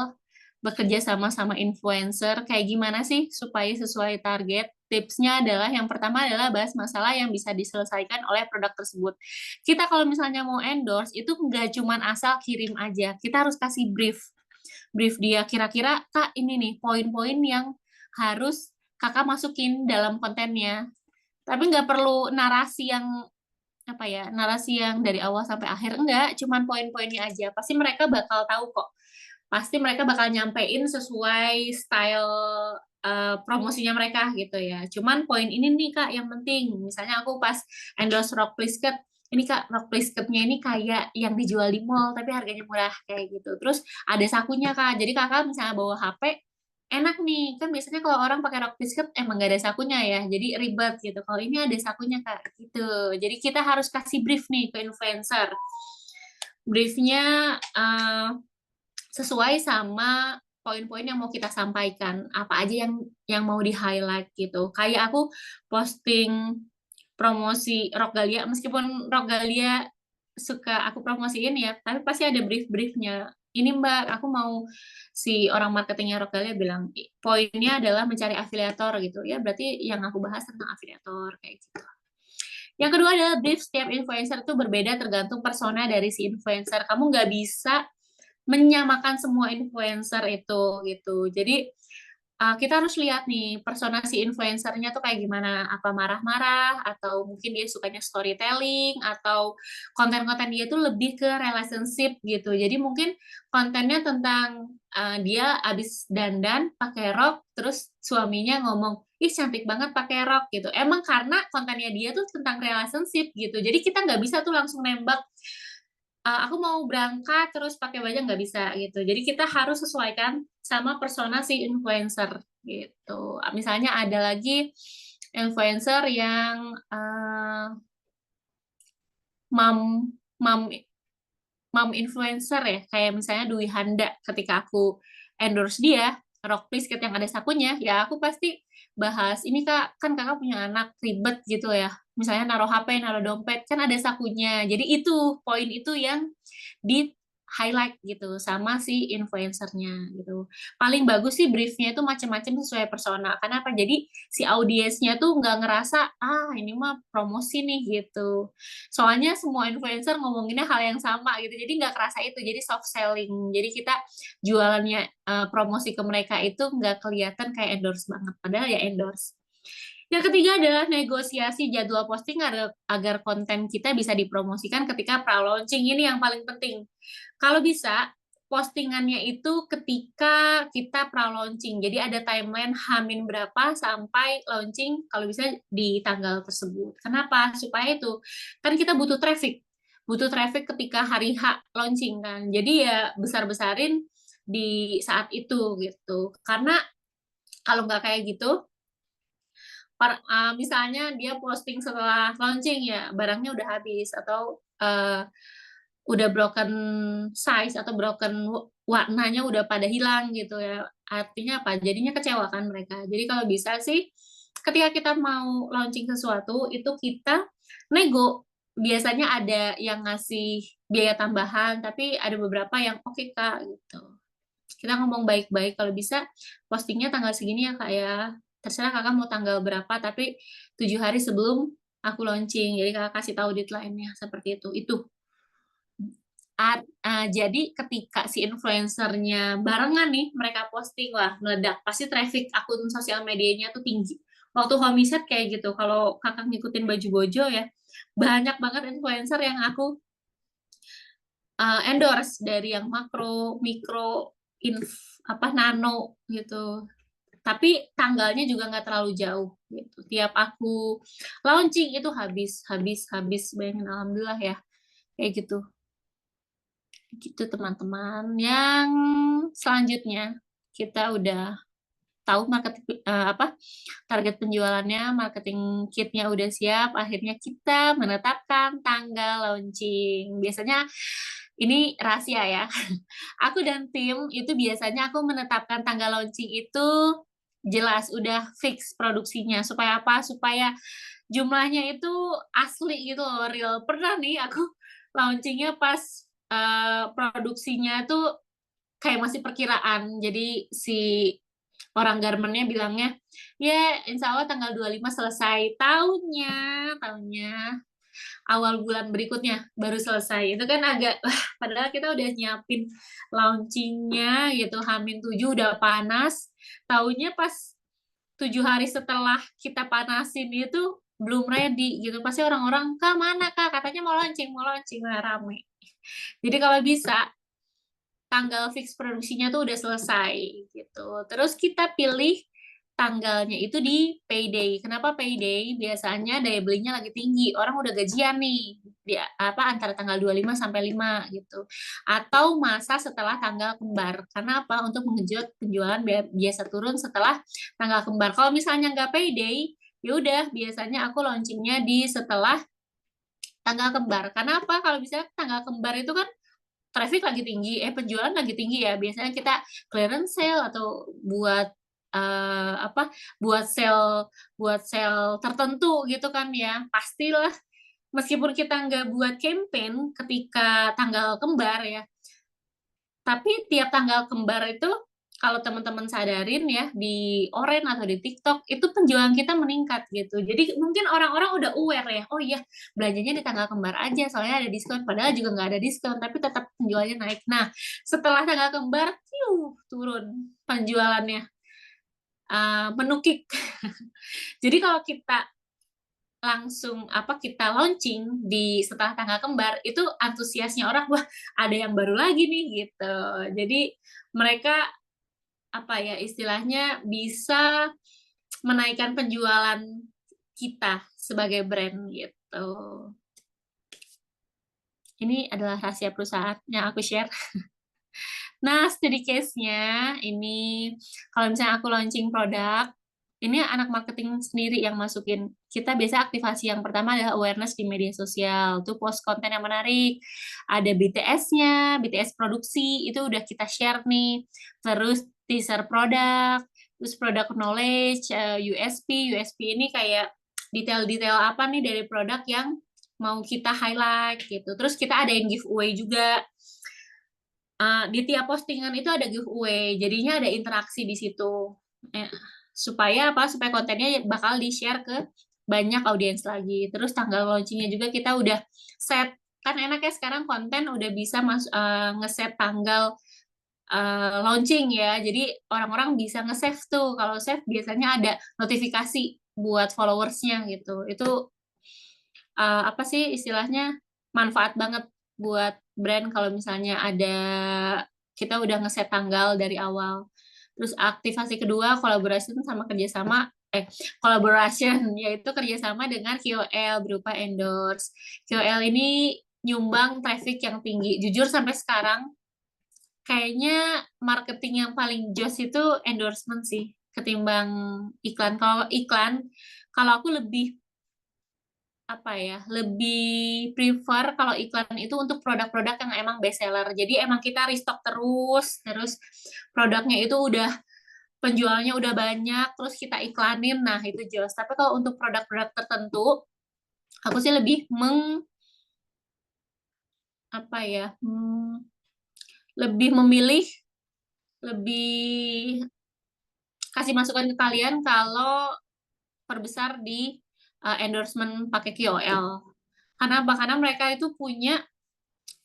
bekerja sama influencer, kayak gimana sih supaya sesuai target? Tipsnya adalah, yang pertama adalah bahas masalah yang bisa diselesaikan oleh produk tersebut. Kita kalau misalnya mau endorse, itu nggak cuma asal kirim aja, kita harus kasih brief. Brief dia, kira-kira, Kak, ini nih, poin-poin yang harus Kakak masukin dalam kontennya. Tapi nggak perlu narasi yang apa ya, narasi yang dari awal sampai akhir, enggak, cuman poin-poinnya aja. Pasti mereka bakal tahu kok. Pasti mereka bakal nyampein sesuai style promosinya mereka gitu ya. Cuman poin ini nih Kak yang penting. Misalnya aku pas endorse rok plisket, ini Kak, rok plisketnya ini kayak yang dijual di mall tapi harganya murah kayak gitu. Terus ada sakunya Kak. Jadi Kakak misalnya bawa HP, enak nih, kan biasanya kalau orang pakai rok plisket emang gak ada sakunya ya, jadi ribet gitu. Kalau ini ada sakunya Kak, gitu. Jadi kita harus kasih brief nih ke influencer. Briefnya sesuai sama poin-poin yang mau kita sampaikan. Apa aja yang mau di-highlight gitu. Kayak aku posting promosi Rogalia, meskipun Rogalia suka aku promosiin ya, tapi pasti ada brief-briefnya. Ini Mbak, aku mau si orang marketingnya Rogalia bilang, poinnya adalah mencari afiliator gitu ya, berarti yang aku bahas tentang afiliator kayak gitu. Yang kedua adalah brief, setiap influencer itu berbeda tergantung persona dari si influencer. Kamu nggak bisa menyamakan semua influencer itu gitu. Jadi kita harus lihat nih persona si influencernya tuh kayak gimana, apa marah-marah atau mungkin dia sukanya storytelling atau konten-konten dia tuh lebih ke relationship gitu. Jadi mungkin kontennya tentang dia abis dandan pakai rok terus suaminya ngomong, ih cantik banget pakai rok gitu. Emang karena kontennya dia tuh tentang relationship gitu. Jadi kita nggak bisa tuh langsung nembak aku mau berangkat terus pakai baju, nggak bisa gitu. Jadi kita harus sesuaikan sama persona si influencer gitu. Misalnya ada lagi influencer yang mom mom mom influencer ya, kayak misalnya Dwi Handa. Ketika aku endorse dia, rok plisket yang ada sakunya, ya aku pasti bahas, ini Kak, kan Kakak punya anak ribet gitu ya. Misalnya naruh HP, naruh dompet, kan ada sakunya. Jadi itu, poin itu yang di highlight gitu sama si influencernya gitu. Paling bagus sih briefnya itu macam-macam sesuai persona. Karena apa? Jadi si audiensnya tuh nggak ngerasa ini mah promosi nih gitu. Soalnya semua influencer ngomonginnya hal yang sama gitu. Jadi nggak kerasa itu. Jadi soft selling. Jadi kita jualannya promosi ke mereka itu nggak kelihatan kayak endorse banget. Padahal ya endorse. Yang ketiga adalah negosiasi jadwal posting agar konten kita bisa dipromosikan ketika pra-launching. Ini yang paling penting. Kalau bisa, postingannya itu ketika kita pra-launching. Jadi ada timeline H-min berapa sampai launching kalau bisa di tanggal tersebut. Kenapa? Supaya itu kan kita butuh traffic. Butuh traffic ketika hari H launching kan. Jadi ya besar-besarin di saat itu gitu. Karena kalau nggak kayak gitu, misalnya dia posting setelah launching ya barangnya udah habis atau udah broken size atau broken warnanya udah pada hilang gitu ya. Artinya apa? Jadinya kecewa kan mereka. Jadi kalau bisa sih ketika kita mau launching sesuatu itu kita nego. Biasanya ada yang ngasih biaya tambahan, tapi ada beberapa yang oke Kak gitu. Kita ngomong baik-baik kalau bisa postingnya tanggal segini ya Kak ya. Terserah Kakak mau tanggal berapa, tapi 7 hari sebelum aku launching. Jadi Kakak kasih tahu deadline-nya seperti itu. Itu jadi ketika si influencernya barengan nih mereka posting wah meledak pasti traffic akun sosial medianya tuh tinggi waktu homicide kayak gitu kalau kakak ngikutin baju bojo ya banyak banget influencer yang aku endorse dari yang makro mikro nano gitu tapi tanggalnya juga nggak terlalu jauh gitu tiap aku launching itu habis bayangin alhamdulillah ya kayak gitu teman-teman. Yang selanjutnya kita udah tahu target penjualannya, marketing kitnya udah siap, akhirnya kita menetapkan tanggal launching. Biasanya ini rahasia ya. Aku dan tim itu biasanya aku menetapkan tanggal launching itu jelas udah fix produksinya supaya apa? Supaya jumlahnya itu asli gitu loh, real. Pernah nih aku launchingnya pas produksinya tuh kayak masih perkiraan. Jadi si orang garmennya bilangnya, ya insya Allah tanggal 25 selesai. Tahunnya awal bulan berikutnya baru selesai. Itu kan agak, padahal kita udah nyiapin launchingnya gitu, H-7 udah panas. Tahunnya pas 7 hari setelah kita panasin itu belum ready gitu. Pasti orang-orang, Kak mana Kak? Katanya mau launching, nah, rame. Jadi kalau bisa tanggal fix produksinya tuh udah selesai gitu. Terus kita pilih tanggalnya itu di payday. Kenapa payday? Biasanya daya belinya lagi tinggi. Orang udah gajian nih. Antara tanggal 25 sampai 5 gitu. Atau masa setelah tanggal kembar. Karena apa? Untuk mengejut penjualan biasa turun setelah tanggal kembar. Kalau misalnya nggak payday, ya udah biasanya aku launchingnya di setelah tanggal kembar. Karena apa? Kalau bisa tanggal kembar itu kan traffic lagi tinggi, penjualan lagi tinggi ya. Biasanya kita clearance sale atau buat buat sale tertentu gitu kan ya. Pastilah meskipun kita nggak buat campaign ketika tanggal kembar ya, tapi tiap tanggal kembar itu kalau teman-teman sadarin ya di Oren atau di TikTok itu penjualan kita meningkat gitu. Jadi mungkin orang-orang udah aware ya. Oh iya, belanjanya di tanggal kembar aja soalnya ada diskon. Padahal juga nggak ada diskon, tapi tetap penjualannya naik. Nah, setelah tanggal kembar, turun penjualannya menukik. Jadi kalau kita langsung kita launching di setelah tanggal kembar itu antusiasnya orang wah ada yang baru lagi nih gitu. Jadi mereka istilahnya bisa menaikkan penjualan kita sebagai brand gitu. Ini adalah rahasia perusahaan yang aku share. Nah, studi case-nya ini kalau misalnya aku launching produk, ini anak marketing sendiri yang masukin. Kita biasa aktivasi yang pertama adalah awareness di media sosial. Tuh post konten yang menarik. Ada BTS-nya, BTS produksi, itu udah kita share nih. Terus teaser produk, terus product knowledge, USP ini kayak detail-detail apa nih dari produk yang mau kita highlight gitu. Terus kita ada yang giveaway juga. Di tiap postingan itu ada giveaway, jadinya ada interaksi di situ. Supaya kontennya bakal di-share ke banyak audiens lagi. Terus tanggal launchingnya juga kita udah set. Kan enak ya sekarang konten udah bisa nge-set tanggal launching ya. Jadi orang-orang bisa nge-save tuh. Kalau save biasanya ada notifikasi buat followersnya gitu. Itu istilahnya manfaat banget buat brand kalau misalnya ada kita udah ngeset tanggal dari awal. Terus aktivasi kedua kolaborasi sama kerjasama collaboration, yaitu kerjasama dengan KOL berupa endorse. KOL ini nyumbang traffic yang tinggi. Jujur sampai sekarang kayaknya marketing yang paling jos itu endorsement sih ketimbang iklan. Kalau iklan, kalau aku lebih apa ya, lebih prefer kalau iklan itu untuk produk-produk yang emang best seller. Jadi emang kita restock terus, terus produknya itu udah penjualnya udah banyak, terus kita iklanin, nah itu jos. Tapi kalau untuk produk-produk tertentu, aku sih lebih apa ya, lebih memilih, lebih kasih masukan ke kalian kalau perbesar di endorsement pakai KOL. Karena apa? Karena mereka itu punya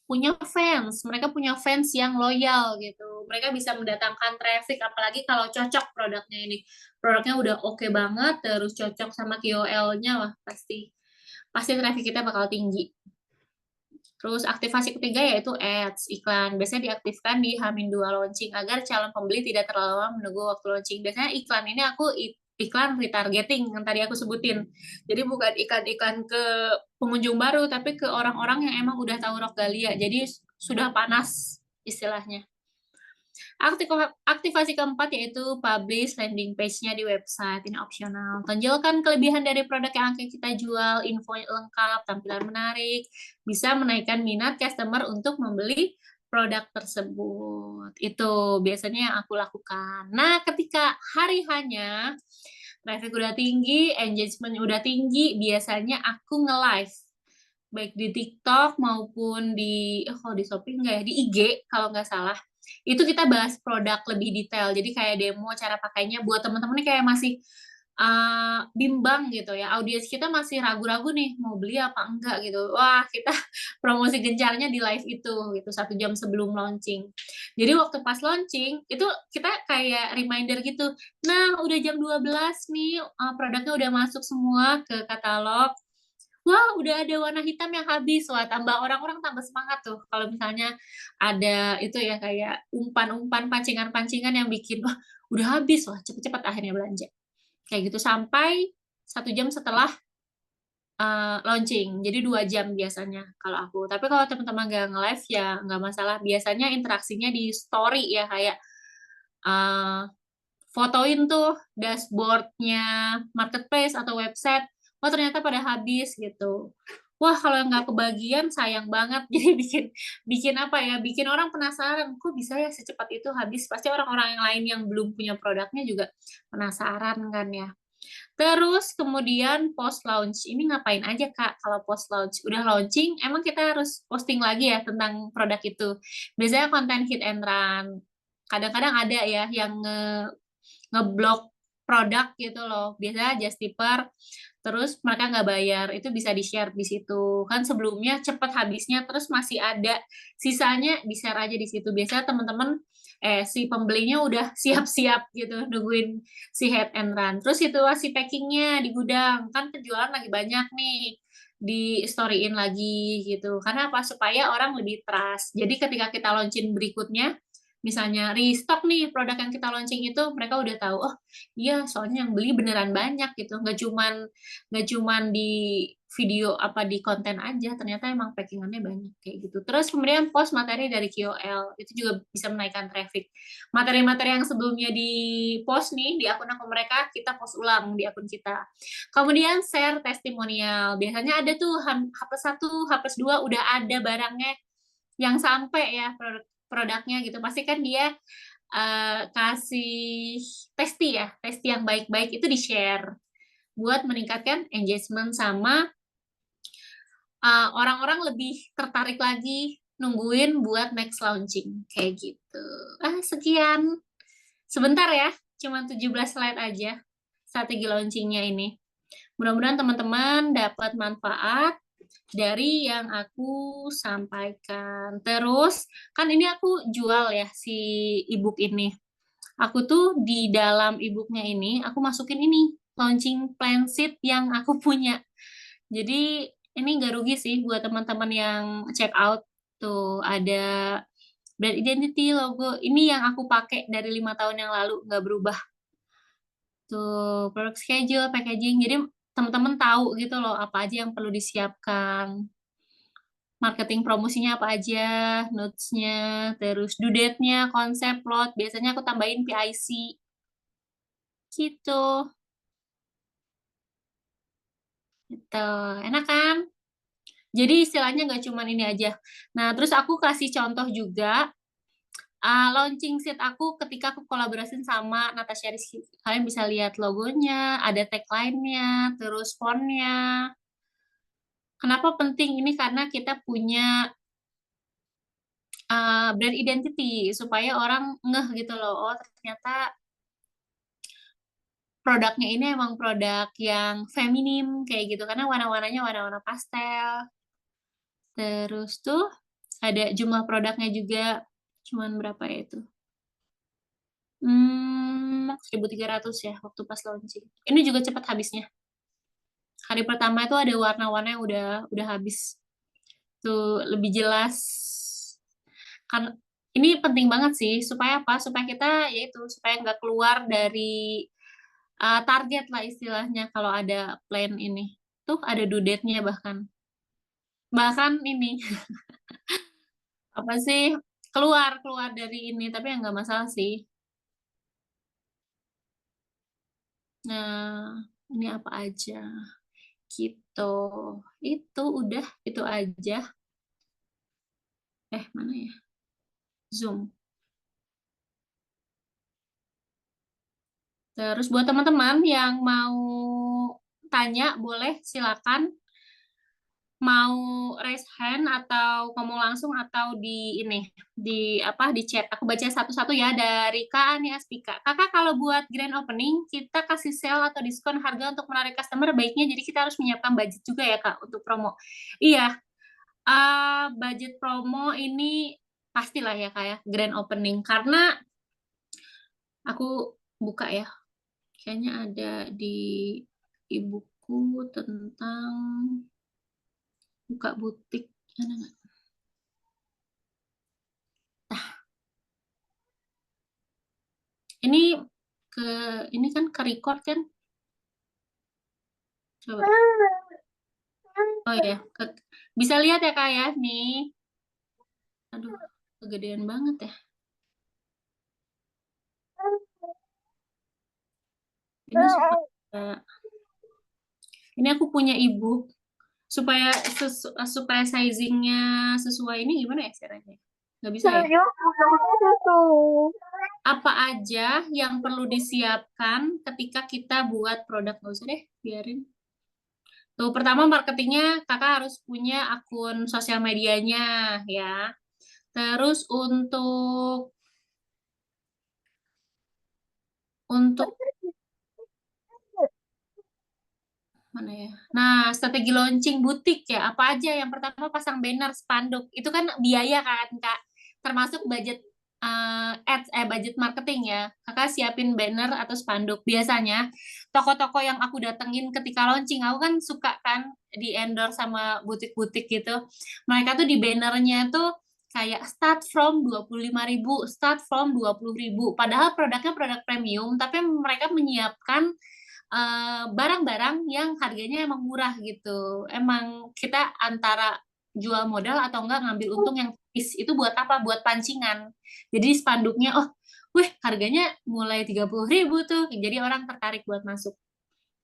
punya fans, mereka punya fans yang loyal gitu. Mereka bisa mendatangkan traffic, apalagi kalau cocok produknya ini. Produknya udah oke banget, terus cocok sama KOL-nya, wah pasti pasti traffic kita bakal tinggi. Terus aktivasi ketiga yaitu ads, iklan. Biasanya diaktifkan di H-2 launching agar calon pembeli tidak terlalu lama menunggu waktu launching. Biasanya iklan ini aku iklan retargeting yang tadi aku sebutin. Jadi bukan iklan-iklan ke pengunjung baru, tapi ke orang-orang yang emang udah tahu Rockdalia. Jadi sudah panas istilahnya. Aktivasi keempat yaitu publish landing page-nya di website, ini opsional. Tonjolkan kelebihan dari produk yang akan kita jual, info lengkap, tampilan menarik, bisa menaikkan minat customer untuk membeli produk tersebut. Itu biasanya yang aku lakukan. Nah, ketika hari hanya traffic udah tinggi, engagement udah tinggi, biasanya aku nge-live baik di TikTok maupun di kalau di Shopee enggak ya, di IG kalau nggak salah. Itu kita bahas produk lebih detail. Jadi kayak demo cara pakainya buat teman-teman nih kayak masih bimbang gitu ya. Audiens kita masih ragu-ragu nih mau beli apa enggak gitu. Wah, kita promosi gencarnya di live itu gitu 1 jam sebelum launching. Jadi waktu pas launching itu kita kayak reminder gitu. Nah, udah jam 12 nih, produknya udah masuk semua ke katalog. Wah, udah ada warna hitam yang habis. Wah, tambah orang-orang tambah semangat tuh. Kalau misalnya ada itu ya kayak umpan-umpan, pancingan-pancingan yang bikin, wah, udah habis, wah, cepet-cepet akhirnya belanja. Kayak gitu sampai 1 jam setelah launching. Jadi 2 jam biasanya kalau aku. Tapi kalau teman-teman nggak nge-live ya nggak masalah. Biasanya interaksinya di story ya kayak uh, fotoin tuh dashboardnya marketplace atau website. Oh ternyata pada habis gitu. Wah kalau nggak kebagian sayang banget. Jadi bikin bikin apa ya? Bikin orang penasaran. Kok bisa ya secepat itu habis? Pasti orang-orang yang lain yang belum punya produknya juga penasaran kan ya. Terus kemudian post launch. Ini ngapain aja Kak kalau post launch? Udah launching, emang kita harus posting lagi ya tentang produk itu. Biasanya konten hit and run. Kadang-kadang ada ya yang ngeblok produk gitu loh. Biasanya just tipper, terus mereka nggak bayar. Itu bisa di-share di situ. Kan sebelumnya cepet habisnya, terus masih ada sisanya di-share aja di situ. Biasanya teman-teman si pembelinya udah siap-siap gitu nungguin si head and run. Terus situasi packingnya di gudang kan penjualan lagi banyak nih di storyin lagi gitu. Karena apa? Supaya orang lebih trust. Jadi ketika kita launching berikutnya, misalnya restock nih produk yang kita launching itu mereka udah tahu oh iya soalnya yang beli beneran banyak gitu nggak cuman di video apa di konten aja ternyata emang packingannya banyak kayak gitu. Terus kemudian post materi dari KOL itu juga bisa menaikkan traffic. Materi-materi yang sebelumnya di post nih di akun-akun mereka kita post ulang di akun kita. Kemudian share testimonial, biasanya ada tuh H+1 H+2 udah ada barangnya yang sampai ya produknya gitu pasti kan dia kasih testi yang baik-baik itu di-share buat meningkatkan engagement sama orang-orang lebih tertarik lagi nungguin buat next launching kayak gitu. Sekian sebentar ya, cuma 17 slide aja strategi launchingnya ini. Mudah-mudahan teman-teman dapat manfaat dari yang aku sampaikan. Terus, kan ini aku jual ya si ebook ini. Aku tuh di dalam ebooknya ini, aku masukin ini, launching plan sheet yang aku punya. Jadi, ini nggak rugi sih buat teman-teman yang check out. Tuh, ada Brand identity, logo, ini yang aku pakai dari 5 tahun yang lalu, nggak berubah. Tuh, product schedule, packaging, jadi teman-teman tahu gitu loh apa aja yang perlu disiapkan. Marketing promosinya apa aja, notes-nya, terus due date-nya, konsep, plot, biasanya aku tambahin PIC. Gitu. Gitu. Enak kan? Jadi istilahnya nggak cuma ini aja. Nah, terus aku kasih contoh juga launching sheet aku ketika aku kolaborasi sama Natasha Rizky. Kalian bisa lihat logonya, ada tagline-nya, terus font-nya. Kenapa penting ini? Karena kita punya brand identity supaya orang ngeh gitu loh. Oh, ternyata produknya ini emang produk yang feminim kayak gitu karena warna-warnanya warna-warna pastel. Terus tuh ada jumlah produknya juga cuman berapa ya itu? 1.300 ya waktu pas launching. Ini juga cepat habisnya. Hari pertama itu ada warna-warna yang udah habis. Tuh lebih jelas. Kan ini penting banget sih supaya apa? Supaya kita yaitu supaya nggak keluar dari target lah istilahnya kalau ada plan ini. Tuh ada due date-nya bahkan. Bahkan ini apa sih keluar keluar dari ini tapi ya nggak masalah sih. Nah, ini apa aja gitu. Itu udah itu aja. Mana ya? Zoom. Terus buat teman-teman yang mau tanya boleh silakan mau raise hand atau ngomong langsung atau di ini di apa di chat. Aku baca satu-satu ya dari Kak Ani Aspika. Kakak kalau buat grand opening kita kasih sale atau diskon harga untuk menarik customer baiknya jadi kita harus menyiapkan budget juga ya Kak untuk promo. Iya, budget promo ini pastilah ya Kak ya grand opening karena aku buka ya. Kayaknya ada di ibuku tentang buka butik. Ada nggak? Ini ke ini kan ke record kan? Coba. Oh ya, bisa lihat ya Kak ya nih. Aduh, kegedean banget ya. Ini supaya ini aku punya ibu supaya supaya sizingnya sesuai ini gimana ya caranya? Nggak bisa ya? Apa aja yang perlu disiapkan ketika kita buat produk? Nggak usah deh, biarin. Tuh, pertama marketingnya kakak harus punya akun sosial medianya ya. Terus untuk mana ya? Nah, strategi launching butik ya. Apa aja? Yang pertama pasang banner, spanduk. Itu kan biaya kan, Kak. Termasuk budget budget marketing ya. Kakak siapin banner atau spanduk. Biasanya toko-toko yang aku datengin ketika launching, aku kan suka kan di endorse sama butik-butik gitu. Mereka tuh di bannernya tuh kayak start from 25.000, start from 20.000. Padahal produknya produk premium, tapi mereka menyiapkan barang-barang yang harganya emang murah gitu. Emang kita antara jual modal atau enggak ngambil untung yang tipis. Itu buat apa? Buat pancingan. Jadi spanduknya, oh, wih harganya mulai 30.000 tuh. Jadi orang tertarik buat masuk.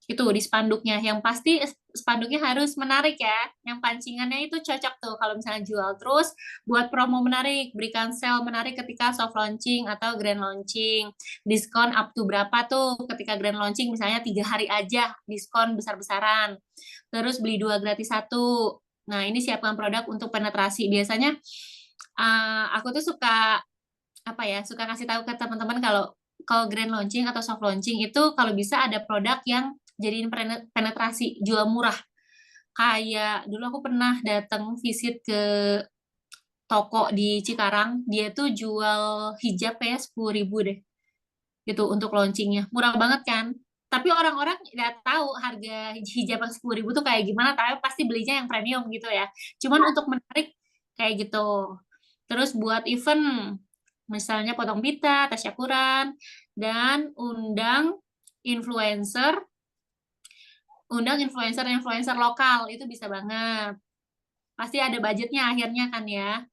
Itu di spanduknya. Yang pasti spanduknya harus menarik ya. Yang pancingannya itu cocok tuh kalau misalnya jual. Terus buat promo menarik, berikan sale menarik ketika soft launching atau grand launching. Diskon up to berapa tuh ketika grand launching misalnya 3 hari aja diskon besar-besaran. Terus beli 2 gratis 1. Nah ini siapkan produk untuk penetrasi. Biasanya aku tuh suka apa ya suka kasih tahu ke teman-teman kalau kalau grand launching atau soft launching itu kalau bisa ada produk yang jadiin penetrasi jual murah. Kayak dulu aku pernah datang visit ke toko di Cikarang, dia tuh jual hijab kayak 10.000 deh. Gitu untuk launchingnya. Murah banget kan? Tapi orang-orang nggak tahu harga hijab yang 10.000 tuh kayak gimana, tapi pasti belinya yang premium gitu ya. Cuman untuk menarik kayak gitu. Terus buat event, misalnya potong pita, tasyakuran, dan influencer, undang influencer-influencer lokal, itu bisa banget. Pasti ada budgetnya akhirnya kan ya.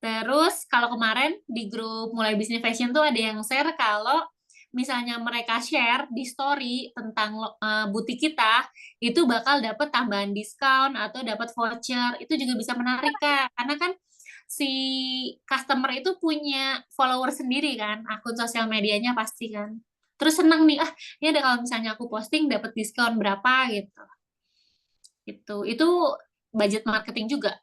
Terus kalau kemarin di grup Mulai Bisnis Fashion tuh ada yang share kalau misalnya mereka share di story tentang butik kita, itu bakal dapat tambahan diskon atau dapat voucher. Itu juga bisa menarik, Kak. Karena kan si customer itu punya follower sendiri kan, akun sosial medianya pasti kan. Terus senang nih, ini ada kalau misalnya aku posting dapat diskon berapa gitu. Itu budget marketing juga.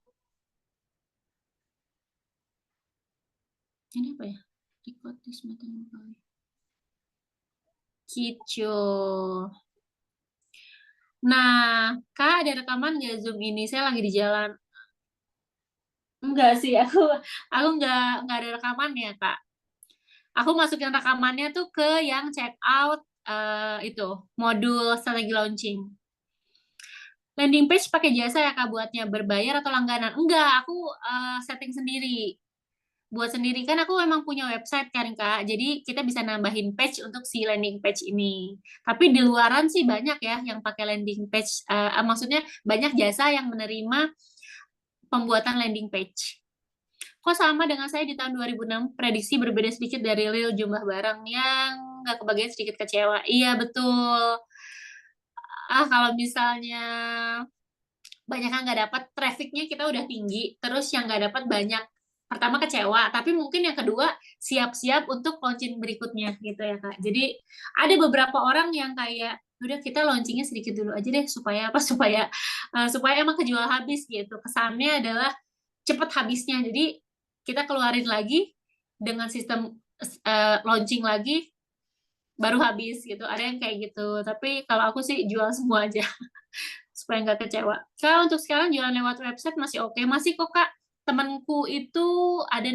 Ini apa ya? Record this meeting kali. Gitu. Nah, Kak, ada rekaman nggak Zoom ini? Saya lagi di jalan. Enggak sih, aku nggak ada rekaman ya, Kak. Aku masukin rekamannya tuh ke yang check out itu modul strategi launching. Landing page pakai jasa ya Kak buatnya berbayar atau langganan? Enggak, aku setting sendiri. Buat sendiri kan aku memang punya website kan Kak. Jadi kita bisa nambahin page untuk si landing page ini. Tapi di luaran sih banyak ya yang pakai landing page. Maksudnya banyak jasa yang menerima pembuatan landing page. Kok sama dengan saya di tahun 2006, prediksi berbeda sedikit dari real jumlah barang yang nggak kebagian sedikit kecewa. Iya, betul. Kalau misalnya banyak yang nggak dapat, trafficnya kita udah tinggi, terus yang nggak dapat banyak. Pertama kecewa, tapi mungkin yang kedua siap-siap untuk launching berikutnya gitu ya Kak. Jadi ada beberapa orang yang kayak udah kita launchingnya sedikit dulu aja deh supaya apa supaya emang kejual habis gitu. Kesannya adalah cepet habisnya. Jadi kita keluarin lagi dengan sistem launching lagi baru habis gitu. Ada yang kayak gitu. Tapi kalau aku sih jual semua aja supaya nggak kecewa. Kalau untuk sekarang jualan lewat website masih oke. Masih kok Kak. Temanku itu ada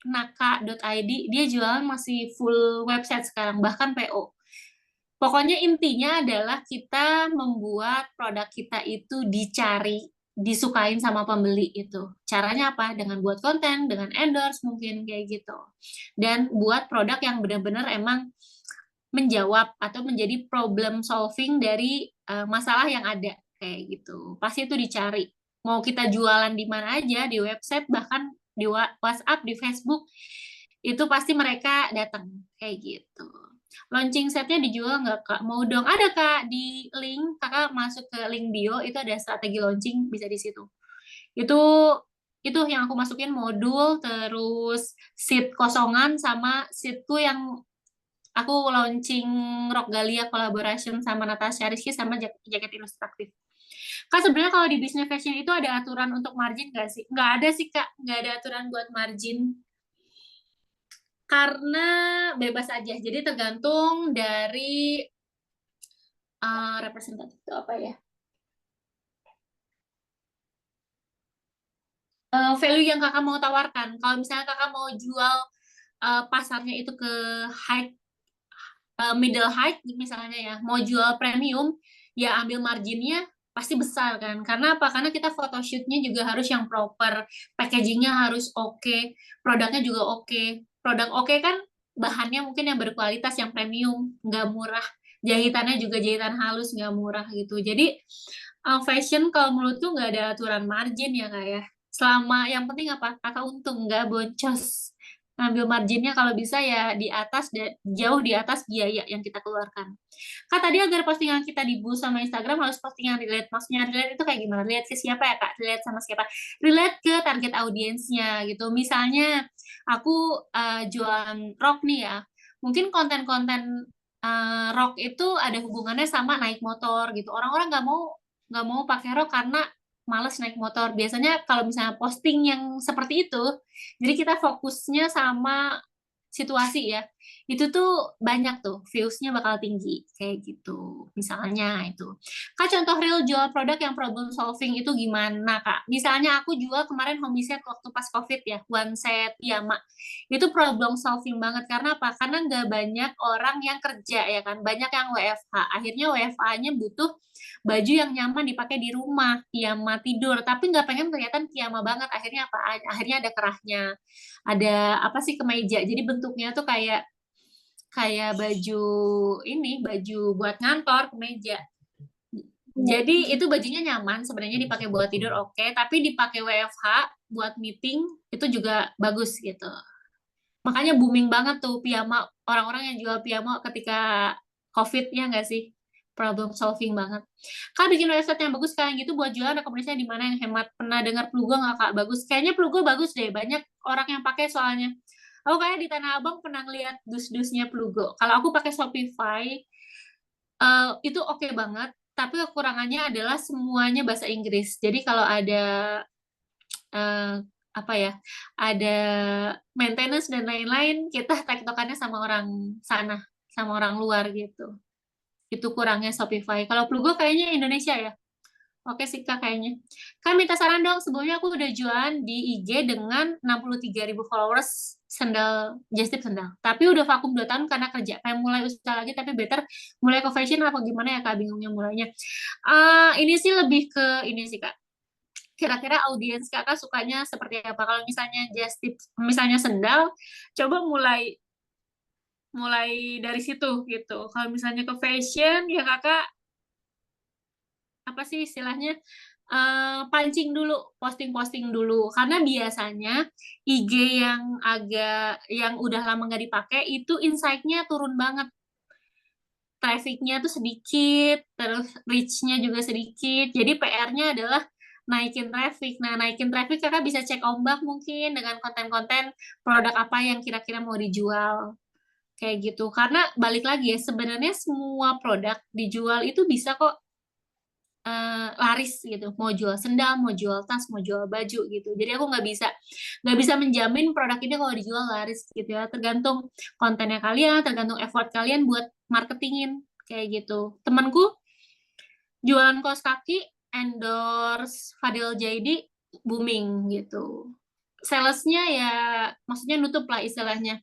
naka.id, dia jualan masih full website sekarang, bahkan PO. Pokoknya intinya adalah kita membuat produk kita itu dicari, disukain sama pembeli itu. Caranya apa? Dengan buat konten, dengan endorse mungkin kayak gitu. Dan buat produk yang benar-benar emang menjawab atau menjadi problem solving dari masalah yang ada kayak gitu. Pasti itu dicari. Mau kita jualan di mana aja, di website, bahkan di WhatsApp, di Facebook, itu pasti mereka datang kayak gitu. Launching setnya dijual nggak Kak? Mau dong. Ada Kak, di link, Kakak masuk ke link bio, itu ada strategi launching, bisa di situ. Itu itu yang aku masukin modul, terus seat kosongan, sama seatku yang aku launching Rock Galia collaboration sama Natasha Rizky sama jaket ilustratif. Kak, sebenarnya kalau di bisnis fashion itu ada aturan untuk margin nggak sih? Nggak ada sih, Kak. Nggak ada aturan buat margin. Karena bebas aja. Jadi tergantung dari representatif itu apa ya? Value yang kakak mau tawarkan. Kalau misalnya kakak mau jual pasarnya itu ke high middle height misalnya ya, mau jual premium, ya ambil marginnya pasti besar kan. Karena apa? Karena kita photoshootnya juga harus yang proper, packagingnya harus oke, produknya juga oke. Produk oke kan bahannya mungkin yang berkualitas, yang premium, nggak murah. Jahitannya juga jahitan halus, nggak murah gitu. Jadi fashion kalau menurutku nggak ada aturan margin ya kak ya. Selama yang penting apa? Kakak untung, nggak boncos ngambil marginnya kalau bisa ya di atas jauh di atas biaya yang kita keluarkan. Kak tadi agar postingan kita di boost sama Instagram harus postingan relate. Maksudnya relate itu kayak gimana? Relate ke siapa ya Kak? Relate sama siapa? Relate ke target audiensnya gitu. Misalnya aku jualan rok nih ya. Mungkin konten-konten rok itu ada hubungannya sama naik motor gitu. Orang-orang nggak mau pakai rok karena males naik motor. Biasanya kalau misalnya posting yang seperti itu, jadi kita fokusnya sama situasi ya, itu tuh banyak tuh views-nya bakal tinggi kayak gitu. Misalnya itu. Kak, contoh real jual produk yang problem solving itu gimana, Kak? Misalnya aku jual kemarin home set waktu pas COVID ya, one set piyama. Itu problem solving banget karena apa? Karena nggak banyak orang yang kerja ya kan, banyak yang WFH. Akhirnya WFH-nya butuh baju yang nyaman dipakai di rumah, piyama tidur, tapi nggak pengen kelihatan piyama banget. Akhirnya apa? Akhirnya ada kerahnya, ada apa sih, kemeja. Jadi bentuknya tuh kayak kayak baju ini, baju buat ngantor, kemeja. Jadi itu bajunya nyaman, sebenarnya dipakai buat tidur oke, tapi dipakai WFH buat meeting itu juga bagus gitu. Makanya booming banget tuh piyama, orang-orang yang jual piyama ketika COVID, ya nggak sih? Problem solving banget. Kak, bikin website yang bagus kayak gitu buat jualan, rekomendasinya di mana yang hemat? Pernah dengar Plugo nggak, Kak? Bagus. Kayaknya Plugo bagus deh, banyak orang yang pakai soalnya. Aku kayak di Tanah Abang pernah ngeliat dus-dusnya Plugo. Kalau aku pakai Shopify, itu oke banget, tapi kekurangannya adalah semuanya bahasa Inggris. Jadi kalau ada eh, apa ya, ada maintenance dan lain-lain, kita tektokannya sama orang sana, sama orang luar gitu. Itu kurangnya Shopify. Kalau Plugo kayaknya Indonesia ya. Oke sih Kak kayaknya. Kak, minta saran dong. Sebelumnya aku udah jualan di IG dengan 63.000 followers sendal, just tip sendal. Tapi udah vakum 2 tahun karena kerja. Kayak mulai usaha lagi tapi better mulai ke fashion apa gimana ya Kak, bingungnya mulainya. Ini sih lebih ke ini sih Kak. Kira-kira audiens Kakak sukanya seperti apa? Kalau misalnya just tip, misalnya sendal, coba mulai mulai dari situ gitu. Kalau misalnya ke fashion ya Kakak apa sih istilahnya, pancing dulu, posting-posting dulu, karena biasanya IG yang yang udah lama nggak dipakai itu insight-nya turun banget, traffic-nya tuh sedikit, terus reach-nya juga sedikit, jadi PR-nya adalah naikin traffic. Nah, naikin traffic Kakak bisa cek ombak mungkin dengan konten-konten produk apa yang kira-kira mau dijual, kayak gitu. Karena balik lagi ya, sebenarnya semua produk dijual itu bisa kok laris gitu, mau jual sendal, mau jual tas, mau jual baju gitu. Jadi aku nggak bisa menjamin produk ini kalau dijual laris gitu ya, tergantung kontennya kalian, tergantung effort kalian buat marketingin kayak gitu. Temanku jualan kaos kaki, endorse Fadil Jaidi, booming gitu. Salesnya ya maksudnya nutup lah istilahnya,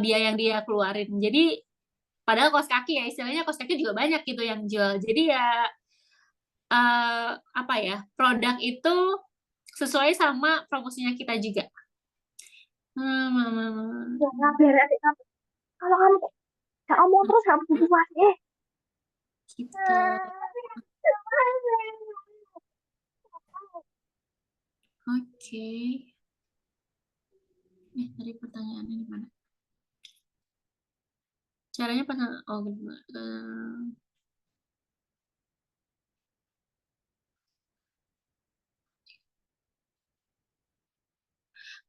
biaya yang dia keluarin. Jadi padahal kaos kaki ya istilahnya, kaos kaki juga banyak gitu yang jual. Jadi ya apa ya, produk itu sesuai sama promosinya kita juga. Ya, biar adik kamu. Kalau kamu gak ngomong terus kamu buat Gitu. Oke. Tadi pertanyaannya di mana? Caranya pasang, oh gimana?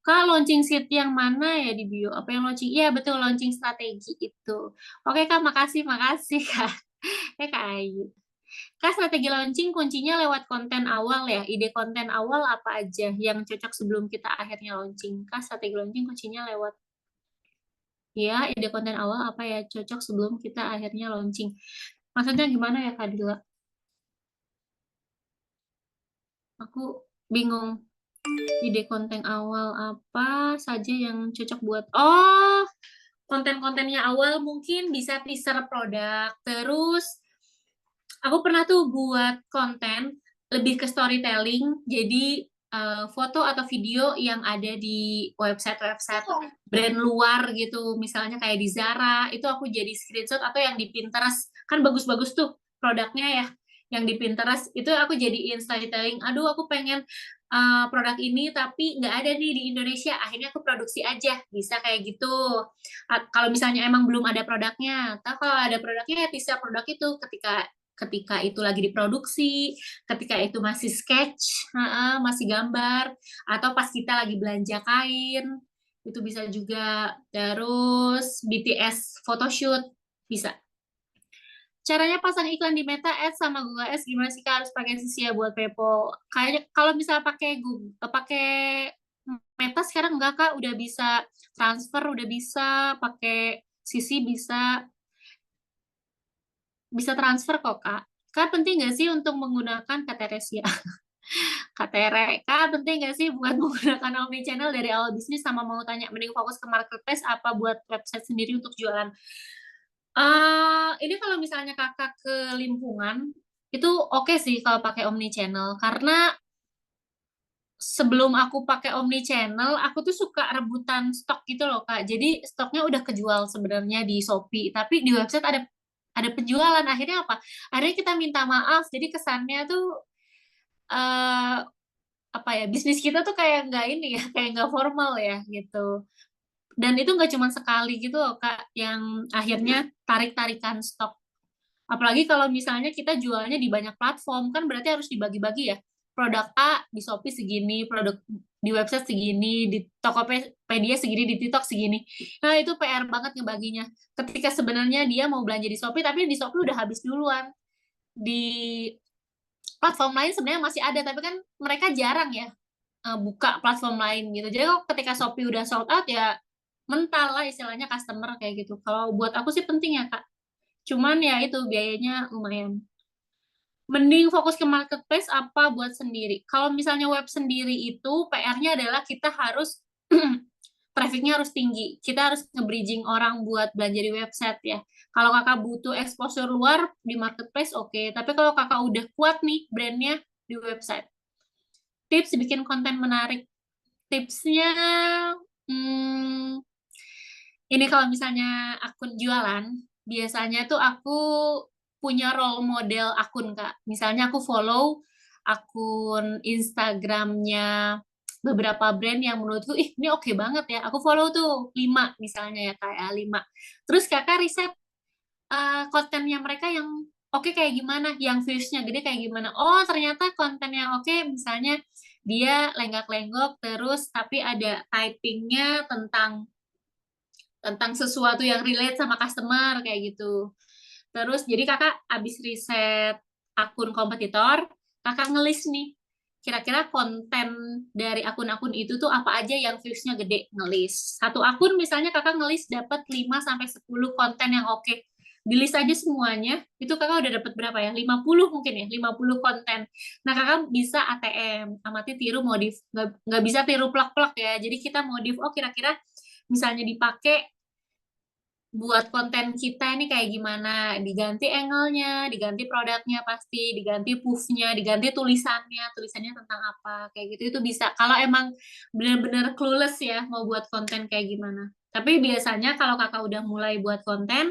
Kak, launching seat yang mana ya di bio? Apa yang launching? Iya, betul, launching strategi itu. Oke, Kak, makasih, makasih, Kak. Kak Ayu. Kak, strategi launching kuncinya lewat konten awal ya. Ide konten awal apa aja yang cocok sebelum kita akhirnya launching? Kak, strategi launching kuncinya lewat, ya, ide konten awal apa ya cocok sebelum kita akhirnya launching. Maksudnya gimana ya, Kak Dila? Aku bingung. Ide konten awal apa saja yang cocok buat... Oh, konten-kontennya awal mungkin bisa teaser produk. Terus aku pernah tuh buat konten lebih ke storytelling, jadi foto atau video yang ada di website-website brand luar gitu, misalnya kayak di Zara, itu aku jadi screenshot, atau yang di Pinterest, kan bagus-bagus tuh produknya ya, yang di Pinterest, itu aku jadiin storytelling, aduh aku pengen produk ini tapi nggak ada nih di Indonesia, akhirnya aku produksi aja, bisa kayak gitu. Kalau misalnya emang belum ada produknya, atau kalau ada produknya ya teaser produk itu ketika ketika itu lagi diproduksi, ketika itu masih sketch, masih gambar, atau pas kita lagi belanja kain, itu bisa juga. Terus BTS photoshoot bisa. Caranya pasang iklan di Meta Ads sama Google Ads gimana sih Kak? Harus pakai sisi ya buat PayPal. Kayaknya kalau misalnya pakai Google, pakai Meta kakak sekarang enggak kak, udah bisa transfer, udah bisa pakai CC, bisa transfer kok kak. Kak penting nggak sih untuk menggunakan KTResia? KTR, kak penting nggak sih buat menggunakan omnichannel dari awal bisnis, sama mau tanya mending fokus ke marketplace apa buat website sendiri untuk jualan? Ini kalau misalnya kakak ke lingkungan itu oke sih kalau pakai omnichannel, karena sebelum aku pakai omnichannel aku tuh suka rebutan stok gitu loh kak. Jadi stoknya udah kejual sebenarnya di Shopee, tapi di website ada penjualan. Akhirnya apa? Akhirnya kita minta maaf. Jadi kesannya tuh eh apa ya, bisnis kita tuh kayak nggak ini ya, kayak nggak formal ya gitu. Dan itu nggak cuma sekali gitu loh kak, yang akhirnya tarik-tarikan stok. Apalagi kalau misalnya kita jualnya di banyak platform, kan berarti harus dibagi-bagi ya. Produk A di Shopee segini, produk di website segini, di Tokopedia segini, di TikTok segini. Nah, itu PR banget ngebaginya. Ketika sebenarnya dia mau belanja di Shopee, tapi di Shopee udah habis duluan. Di platform lain sebenarnya masih ada, tapi kan mereka jarang ya buka platform lain gitu. Jadi kalau ketika Shopee udah sold out ya mental lah istilahnya customer kayak gitu. Kalau buat aku sih penting ya Kak. Cuman ya itu biayanya lumayan. Mending fokus ke marketplace apa buat sendiri. Kalau misalnya web sendiri itu PR-nya adalah kita harus trafficnya harus tinggi. Kita harus nge-bridging orang buat belanja di website ya. Kalau kakak butuh exposure luar di marketplace oke. Tapi kalau kakak udah kuat nih brandnya di website. Tips bikin konten menarik. Tipsnya, hmm, ini kalau misalnya akun jualan, biasanya tuh aku punya role model akun, Kak. Misalnya aku follow akun Instagramnya beberapa brand yang menurutku, ih ini oke banget ya. Aku follow tuh 5 misalnya ya, kayak 5. Terus kakak riset kontennya mereka yang oke kayak gimana, yang views-nya gede kayak gimana. Oh, ternyata konten yang oke misalnya dia lenggak-lenggok terus tapi ada typingnya tentang tentang sesuatu yang relate sama customer kayak gitu. Terus jadi kakak abis riset akun kompetitor, kakak ngelis nih kira-kira konten dari akun-akun itu tuh apa aja yang views-nya gede, ngelis. Satu akun misalnya kakak ngelis dapat 5 sampai 10 konten yang oke. Di list aja semuanya, itu kakak udah dapat berapa ya? 50 mungkin ya, 50 konten. Nah, kakak bisa ATM, amati tiru modif. Nggak bisa tiru plak-plak ya. Jadi kita modif, oh kira-kira misalnya dipakai buat konten kita ini kayak gimana, diganti angle-nya, diganti produknya pasti, diganti puff-nya, diganti tulisannya tentang apa, kayak gitu itu bisa. Kalau emang bener-bener clueless ya mau buat konten kayak gimana. Tapi biasanya kalau kakak udah mulai buat konten,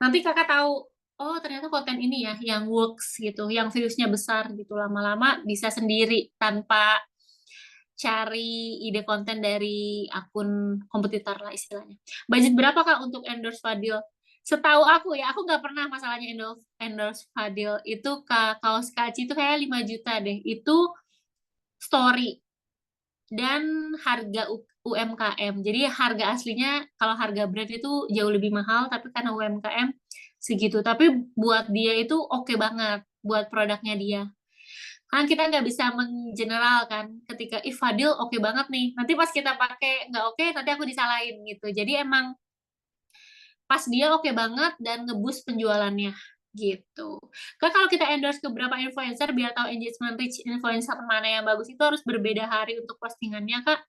nanti kakak tahu, oh ternyata konten ini ya yang works gitu, yang views-nya besar gitu, lama-lama bisa sendiri tanpa cari ide konten dari akun kompetitor lah istilahnya. Budget berapa Kak untuk endorse Fadil? Setahu aku ya, aku nggak pernah masalahnya endorse Fadil. Itu kaos Kaci itu kayak 5 juta deh. Itu story dan harga UMKM. Jadi harga aslinya kalau harga brand itu jauh lebih mahal, tapi karena UMKM segitu. Tapi buat dia itu oke banget buat produknya dia. Kan kita nggak bisa menggeneralkan ketika ih Fadil oke banget nih, nanti pas kita pakai nggak oke nanti aku disalahin gitu. Jadi emang pas dia oke banget dan ngeboost penjualannya gitu. Kan kalau kita endorse ke beberapa influencer biar tahu engagement reach influencer mana yang bagus, itu harus berbeda hari untuk postingannya kak.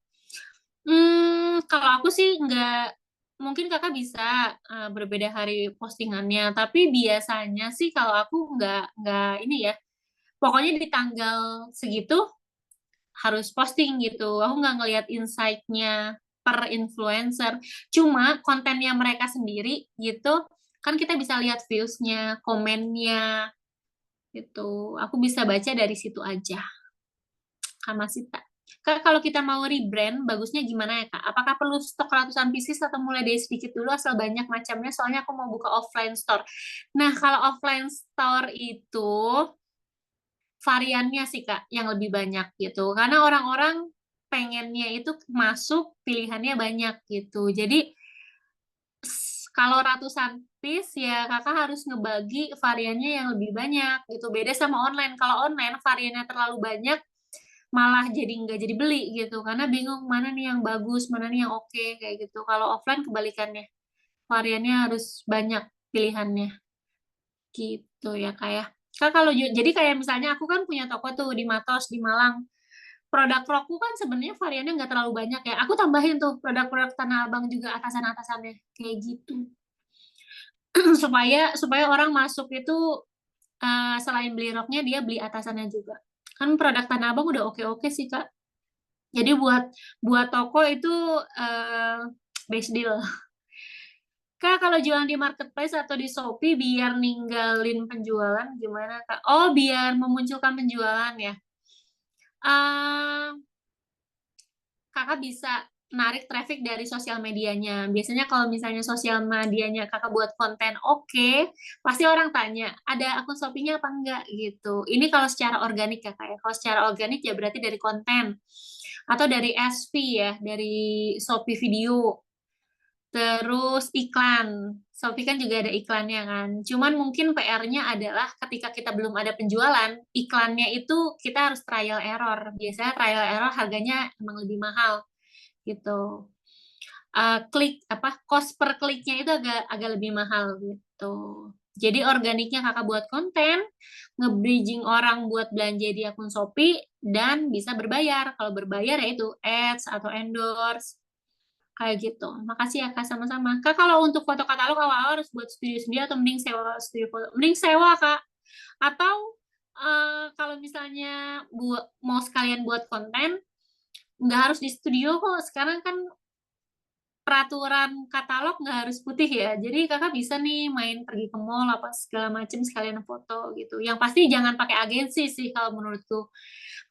Kalau aku sih nggak, mungkin kakak bisa berbeda hari postingannya, tapi biasanya sih kalau aku nggak ini ya, pokoknya di tanggal segitu harus posting gitu. Aku nggak ngelihat insight-nya per influencer. Cuma kontennya mereka sendiri gitu, kan kita bisa lihat views-nya, komennya gitu. Aku bisa baca dari situ aja. Kak Masita. Kak, kalau kita mau rebrand, bagusnya gimana ya Kak? Apakah perlu stok ratusan pieces atau mulai dari sedikit dulu asal banyak macamnya? Soalnya aku mau buka offline store. Nah, kalau offline store itu variannya sih Kak yang lebih banyak gitu. Karena orang-orang pengennya itu masuk pilihannya banyak gitu. Jadi kalau ratusan piece ya Kakak harus ngebagi variannya yang lebih banyak gitu. Beda sama online. Kalau online variannya terlalu banyak, malah jadi nggak jadi beli gitu, karena bingung mana nih yang bagus, mana nih yang oke, kayak gitu. Kalau offline kebalikannya, variannya harus banyak pilihannya, gitu ya Kak ya. Kak kalau jadi kayak misalnya aku kan punya toko tuh di Matos, di Malang. Produk rokku kan sebenarnya variannya nggak terlalu banyak ya. Aku tambahin tuh produk-produk Tanah Abang juga atasan-atasannya, kayak gitu. supaya supaya orang masuk itu selain beli roknya dia beli atasannya juga. Kan produk Tanah Abang udah oke-oke sih Kak. Jadi buat buat toko itu best deal. Kak, kalau jualan di marketplace atau di Shopee biar ninggalin penjualan gimana Kak? Oh, biar memunculkan penjualan ya. Eh, Kakak bisa narik traffic dari sosial medianya. Biasanya kalau misalnya sosial medianya kakak buat konten oke, pasti orang tanya, ada akun Shopee-nya apa enggak gitu. Ini kalau secara organik ya Kak ya. Kalau secara organik ya berarti dari konten. Atau dari SV ya, dari Shopee video. Terus iklan. Shopee kan juga ada iklannya kan. Cuman mungkin PR-nya adalah ketika kita belum ada penjualan, iklannya itu kita harus trial error. Biasanya trial error harganya emang lebih mahal gitu. Klik apa cost per kliknya itu agak agak lebih mahal gitu. Jadi organiknya kakak buat konten, nge-bridging orang buat belanja di akun Shopee dan bisa berbayar. Kalau berbayar ya itu ads atau endorse kayak gitu. Makasih ya Kak sama-sama. Kak kalau untuk foto katalog awal-awal harus buat studio sendiri atau mending sewa studio foto? Mending sewa Kak. Atau kalau misalnya mau sekalian buat konten, nggak harus di studio kok. Sekarang kan peraturan katalog nggak harus putih ya. Jadi kakak bisa nih main pergi ke mall apa segala macam sekalian foto gitu. Yang pasti jangan pakai agensi sih kalau menurutku.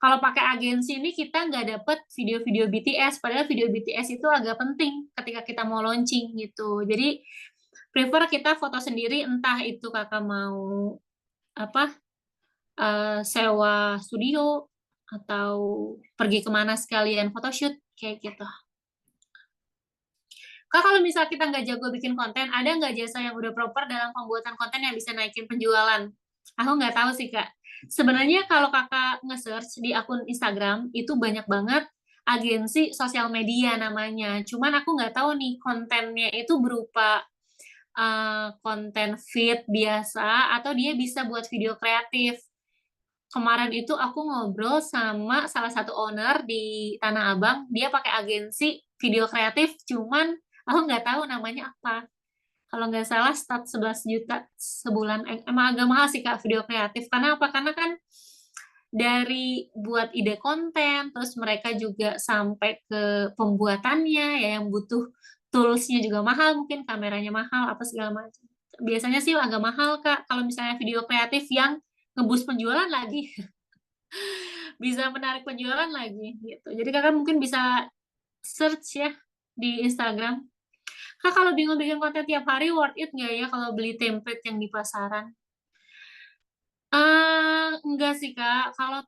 Kalau pakai agensi ini kita nggak dapet video-video BTS. Padahal video BTS itu agak penting ketika kita mau launching gitu. Jadi prefer kita foto sendiri entah itu kakak mau apa sewa studio atau pergi kemana sekalian photoshoot kayak gitu. Kak, kalau misal kita nggak jago bikin konten, ada nggak jasa yang udah proper dalam pembuatan konten yang bisa naikin penjualan? Aku nggak tahu sih, Kak. Sebenarnya kalau kakak nge-search di akun Instagram, itu banyak banget agensi sosial media namanya. Cuman aku nggak tahu nih kontennya itu berupa konten feed biasa atau dia bisa buat video kreatif. Kemarin itu aku ngobrol sama salah satu owner di Tanah Abang, dia pakai agensi video kreatif, cuman aku nggak tahu namanya apa. Kalau nggak salah start 11 juta sebulan. Emang agak mahal sih Kak video kreatif. Karena apa? Karena kan dari buat ide konten, terus mereka juga sampai ke pembuatannya, ya yang butuh tools-nya juga mahal, mungkin kameranya mahal, apa segala macam. Biasanya sih agak mahal Kak, kalau misalnya video kreatif yang ngebus penjualan lagi. Bisa menarik penjualan lagi gitu. Jadi kakak mungkin bisa search ya di Instagram. Kak kalau bingung bikin konten tiap hari worth it nggak ya kalau beli template yang di pasaran? Enggak sih Kak. Kalau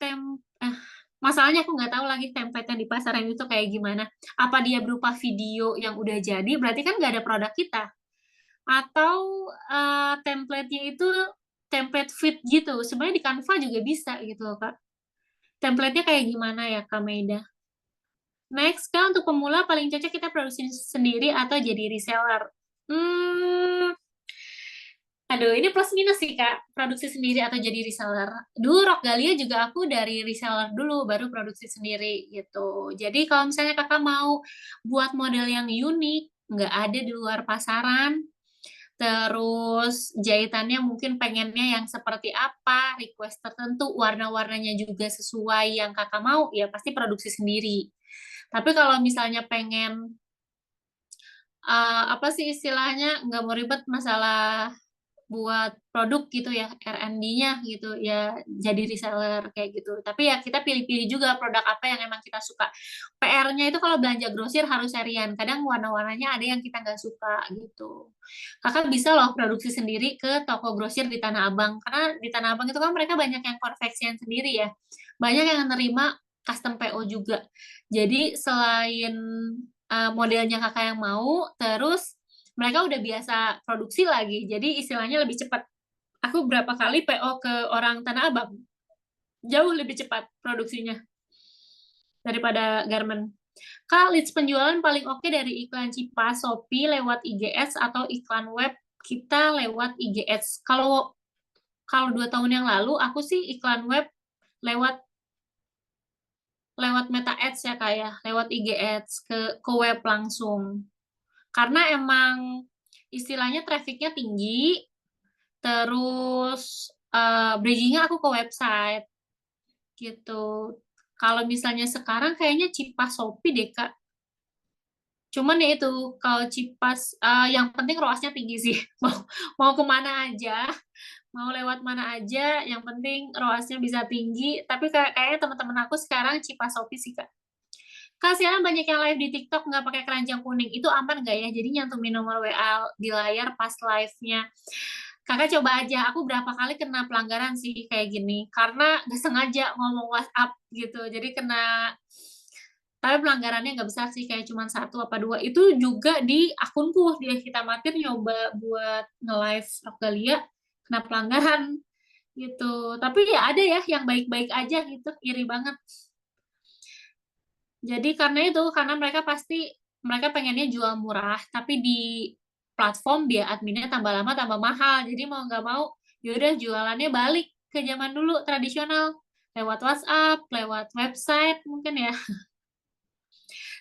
masalahnya aku nggak tahu lagi template yang di pasaran itu kayak gimana. Apa dia berupa video yang udah jadi? Berarti kan nggak ada produk kita. Atau template-nya itu template fit gitu. Sebenarnya di Canva juga bisa gitu loh Kak. Template-nya kayak gimana ya Kak Maida? Next, Kak, untuk pemula paling cocok kita produksi sendiri atau jadi reseller? Hmm, aduh, ini plus minus sih, Kak. Produksi sendiri atau jadi reseller. Dulu Rock Dahlia juga aku dari reseller dulu, baru produksi sendiri gitu. Jadi kalau misalnya kakak mau buat model yang unik, nggak ada di luar pasaran, terus jahitannya mungkin pengennya yang seperti apa, request tertentu, warna-warnanya juga sesuai yang kakak mau, ya pasti produksi sendiri. Tapi kalau misalnya pengen apa sih istilahnya nggak mau ribet masalah buat produk gitu ya R&D-nya gitu ya jadi reseller kayak gitu. Tapi ya kita pilih-pilih juga produk apa yang emang kita suka. PR-nya itu kalau belanja grosir harus harian. Kadang warna-warnanya ada yang kita nggak suka gitu. Kakak bisa loh produksi sendiri ke toko grosir di Tanah Abang. Karena di Tanah Abang itu kan mereka banyak yang konveksian sendiri ya. Banyak yang nerima custom PO juga. Jadi selain modelnya kakak yang mau, terus mereka udah biasa produksi lagi. Jadi istilahnya lebih cepat. Aku berapa kali PO ke orang Tanah Abang, jauh lebih cepat produksinya. daripada garment. Kak, leads penjualan paling oke dari iklan Cipa, Shopee lewat IGS atau iklan web kita lewat IGS. Kalau kalau 2 tahun yang lalu aku sih iklan web lewat lewat Meta Ads ya Kak ya, lewat IG Ads ke web langsung. Karena emang istilahnya trafficnya tinggi, terus bridgingnya aku ke website gitu. Kalau misalnya sekarang kayaknya Cipa Shopee deh Kak. Cuman ya itu kalau Cipas yang penting ROAS-nya tinggi sih. Mau kemana aja, mau lewat mana aja, yang penting ROAS-nya bisa tinggi. Tapi kayaknya teman-teman aku sekarang Cipas Shopee sih Kak. Kak, sekarang banyak yang live di TikTok nggak pakai keranjang kuning. Itu aman nggak ya? Jadi nyantumin nomor WA di layar pas live-nya. Kakak coba aja. Aku berapa kali kena pelanggaran sih kayak gini. Karena nggak sengaja ngomong WhatsApp gitu. Jadi kena. Tapi pelanggarannya nggak besar sih. Kayak cuma 1 apa 2. Itu juga di akunku. Dia kita matir nyoba buat nge-live Afgalia. Kena pelanggaran gitu. Tapi ya ada ya yang baik-baik aja gitu. Iri banget. Jadi karena mereka pengennya jual murah, tapi di platform dia adminnya tambah lama tambah mahal. Jadi mau nggak mau, yaudah jualannya balik ke zaman dulu tradisional, lewat WhatsApp, lewat website mungkin ya.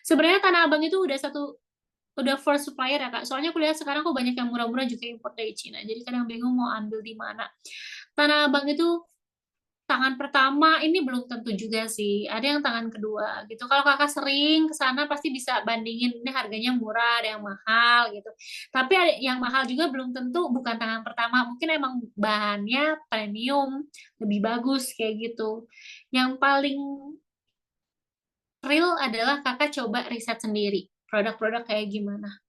Sebenarnya Tanah Abang itu udah first supplier ya Kak. Soalnya aku lihat sekarang kok banyak yang murah-murah juga import dari Cina. Jadi kadang bingung mau ambil di mana. Tanah Abang itu tangan pertama ini belum tentu juga sih. Ada yang tangan kedua gitu. Kalau kakak sering ke sana pasti bisa bandingin ini harganya murah, ada yang mahal gitu. Tapi ada yang mahal juga belum tentu bukan tangan pertama. Mungkin emang bahannya premium, lebih bagus kayak gitu. Yang paling real adalah kakak coba riset sendiri. Produk-produk kayak gimana.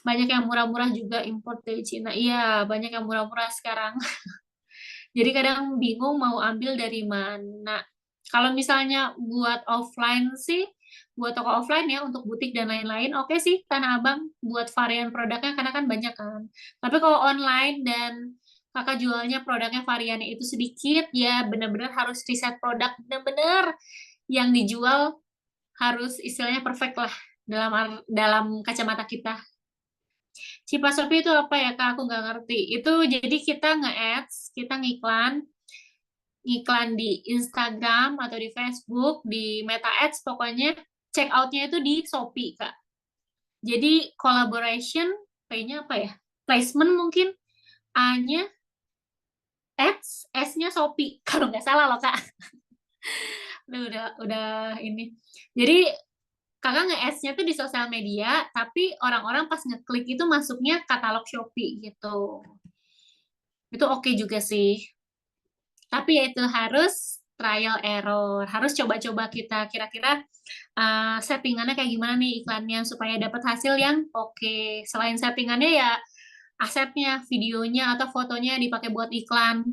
Banyak yang murah-murah juga import dari Cina. Iya, banyak yang murah-murah sekarang. Jadi kadang bingung mau ambil dari mana. Kalau misalnya buat offline sih, buat toko offline ya untuk butik dan lain-lain, oke sih Tanah Abang buat varian produknya karena kan banyak kan. Tapi kalau online dan kakak jualnya produknya variannya itu sedikit, ya benar-benar harus riset produk benar-benar yang dijual harus istilahnya perfect lah dalam kacamata kita. Cipa Shopee itu apa ya Kak? Aku nggak ngerti. Itu jadi kita nge-ads, kita ngiklan di Instagram atau di Facebook, di Meta Ads, pokoknya check out-nya itu di Shopee, Kak. Jadi collaboration, P-nya apa ya? Placement mungkin, A-nya Ads, S-nya Shopee. Kalau nggak salah loh, Kak. Udah ini. Jadi kakak nge-ads-nya tuh di sosial media, tapi orang-orang pas ngeklik itu masuknya katalog Shopee gitu. Itu oke juga sih. Tapi ya itu harus trial error, harus coba-coba kita kira-kira settingannya kayak gimana nih iklannya supaya dapat hasil yang oke. Selain settingannya ya asetnya, videonya atau fotonya dipakai buat iklan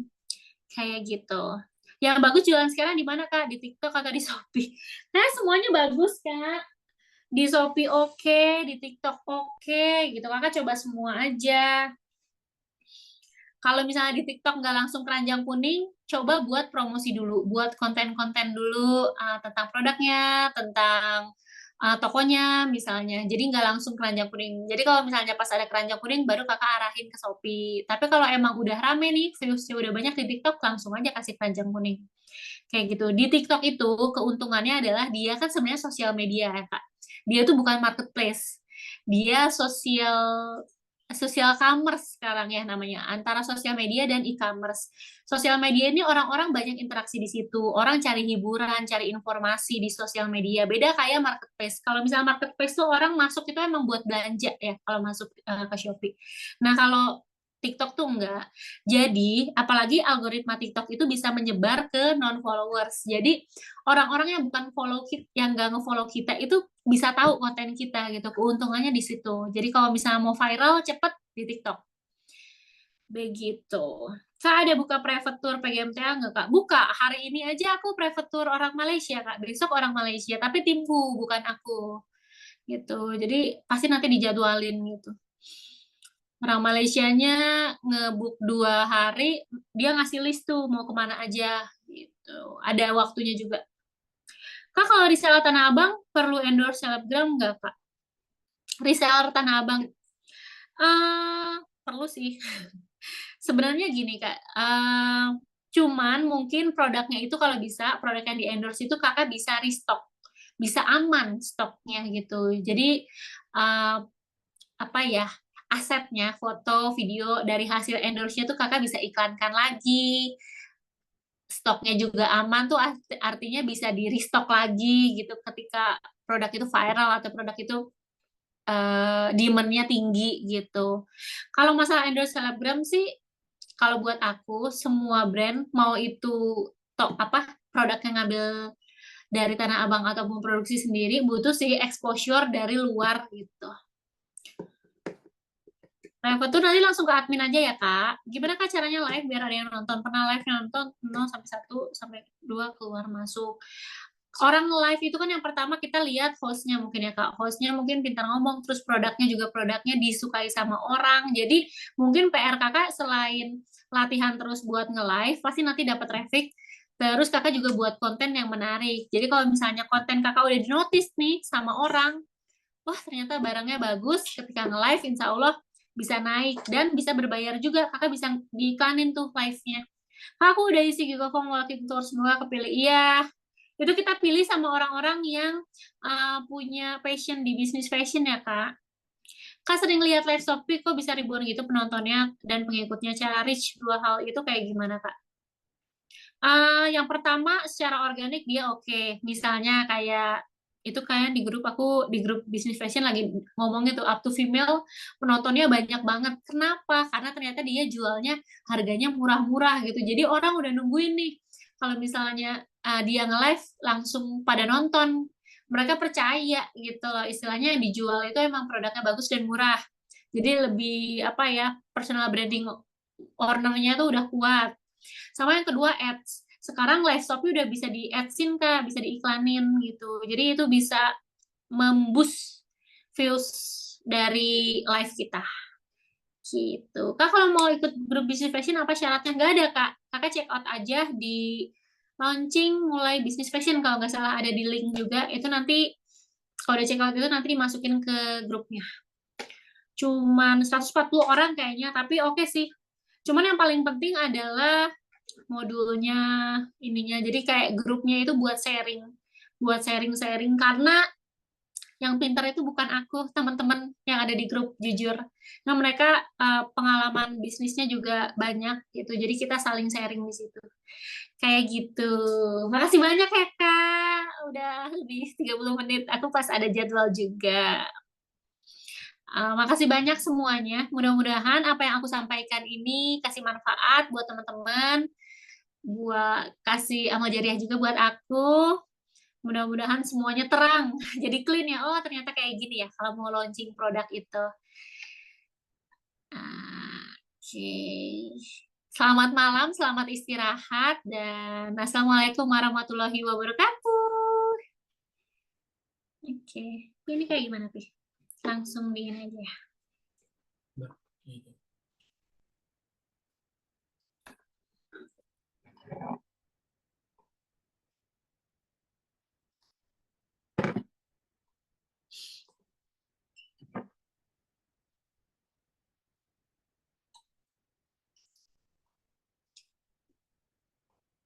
kayak gitu. Yang bagus jualan sekarang di mana Kak? Di TikTok atau di Shopee? Nah, semuanya bagus Kak. Di Shopee oke, di TikTok oke, gitu. Kakak coba semua aja. Kalau misalnya di TikTok nggak langsung keranjang kuning, coba buat promosi dulu, buat konten-konten dulu tentang produknya, tentang tokonya misalnya. Jadi nggak langsung keranjang kuning. Jadi kalau misalnya pas ada keranjang kuning, baru kakak arahin ke Shopee. Tapi kalau emang udah rame nih, viewsnya udah banyak di TikTok, langsung aja kasih keranjang kuning. Kayak gitu. Di TikTok itu keuntungannya adalah dia kan sebenarnya sosial media ya Kak. Dia tuh bukan marketplace. Dia sosial commerce sekarang ya namanya, antara sosial media dan e-commerce. Sosial media ini orang-orang banyak interaksi di situ, orang cari hiburan, cari informasi di sosial media. Beda kayak marketplace. Kalau misalnya marketplace tuh orang masuk itu emang buat belanja ya, kalau masuk ke Shopee. Nah, kalau TikTok tuh enggak. Jadi, apalagi algoritma TikTok itu bisa menyebar ke non-followers. Jadi, orang-orang yang bukan follow kita, yang nggak nge-follow kita itu bisa tahu konten kita gitu. Keuntungannya di situ. Jadi, kalau misalnya mau viral, cepet di TikTok. Begitu. Kak, ada buka private tour PGMTA nggak, Kak? Buka. Hari ini aja aku private tour orang Malaysia, Kak. Besok orang Malaysia. Tapi timku, bukan aku. Gitu. Jadi, pasti nanti dijadwalin gitu. Orang Malaysianya ngebook 2 hari, dia ngasih list tuh mau kemana aja gitu. Ada waktunya juga. Kak, kalau reseller Tanah Abang perlu endorse selebgram nggak, Kak? Reseller Tanah Abang, eh perlu sih. Sebenarnya gini, Kak, cuman mungkin produknya itu kalau bisa, produk yang di-endorse itu Kakak bisa restock, bisa aman stoknya gitu. Jadi, eh, apa ya, asetnya, foto, video dari hasil endorse-nya tuh Kakak bisa iklankan lagi, stoknya juga aman tuh artinya bisa di restock lagi gitu ketika produk itu viral atau produk itu demand-nya tinggi gitu. Kalau masalah endorse selebgram sih, kalau buat aku semua brand mau itu top apa produknya ngambil dari Tanah Abang ataupun produksi sendiri butuh sih exposure dari luar gitu. Live tuh nanti langsung ke admin aja ya, Kak. Gimana Kak caranya live biar ada yang nonton? Pernah live yang nonton 0 sampai 1 sampai 2 keluar masuk. Orang live itu kan yang pertama kita lihat hostnya mungkin ya Kak. Hostnya mungkin pintar ngomong, terus produknya disukai sama orang. Jadi mungkin PR Kakak selain latihan terus buat nge-live, pasti nanti dapat traffic. Terus Kakak juga buat konten yang menarik. Jadi kalau misalnya konten Kakak udah di-notice nih sama orang, wah ternyata barangnya bagus, ketika nge-live insya Allah bisa naik dan bisa berbayar juga. Kakak bisa diiklanin tuh live-nya. Kak, aku udah isi Google Form Walking Tour semua, kepilih. Iya, itu kita pilih sama orang-orang yang punya passion di bisnis fashion ya, Kak. Kak sering lihat live Shopee kok bisa ribuan gitu penontonnya dan pengikutnya. Cara reach dua hal itu kayak gimana, Kak? Yang pertama secara organik dia oke. Misalnya kayak itu kayak di grup aku di grup bisnis fashion lagi ngomongnya tuh up to female penontonnya banyak banget. Kenapa? Karena ternyata dia jualnya harganya murah-murah gitu. Jadi orang udah nungguin nih. Kalau misalnya dia nge-live langsung pada nonton. Mereka percaya gitu loh. Istilahnya yang dijual itu emang produknya bagus dan murah. Jadi lebih apa ya, personal branding ownernya tuh udah kuat. Sama yang kedua ads. Sekarang live shopee udah bisa di adsin Kak, bisa diiklanin gitu. Jadi itu bisa memboost views dari live kita. Gitu. Kak kalau mau ikut grup bisnis fashion apa syaratnya? Nggak ada Kak. Kakak check out aja di launching mulai bisnis fashion kalau nggak salah ada di link juga. Itu nanti kalau udah check out itu nanti dimasukin ke grupnya. Cuman 140 orang kayaknya, tapi oke sih. Cuman yang paling penting adalah modulnya ininya. Jadi kayak grupnya itu buat sharing-sharing karena yang pintar itu bukan aku, teman-teman yang ada di grup jujur. Nah, mereka pengalaman bisnisnya juga banyak gitu. Jadi kita saling sharing di situ. Kayak gitu. Makasih banyak ya, Kak. Udah lebih 30 menit. Aku pas ada jadwal juga. Makasih banyak semuanya. Mudah-mudahan apa yang aku sampaikan ini kasih manfaat buat teman-teman, buat kasih amal jariah juga buat aku. Mudah-mudahan semuanya terang. Jadi clean ya. Oh, ternyata kayak gini ya kalau mau launching produk itu. Oke. Selamat malam, selamat istirahat, dan assalamualaikum warahmatullahi wabarakatuh. Oke. Ini kayak gimana, Pi? Langsung di ini aja ya. Nah, gitu.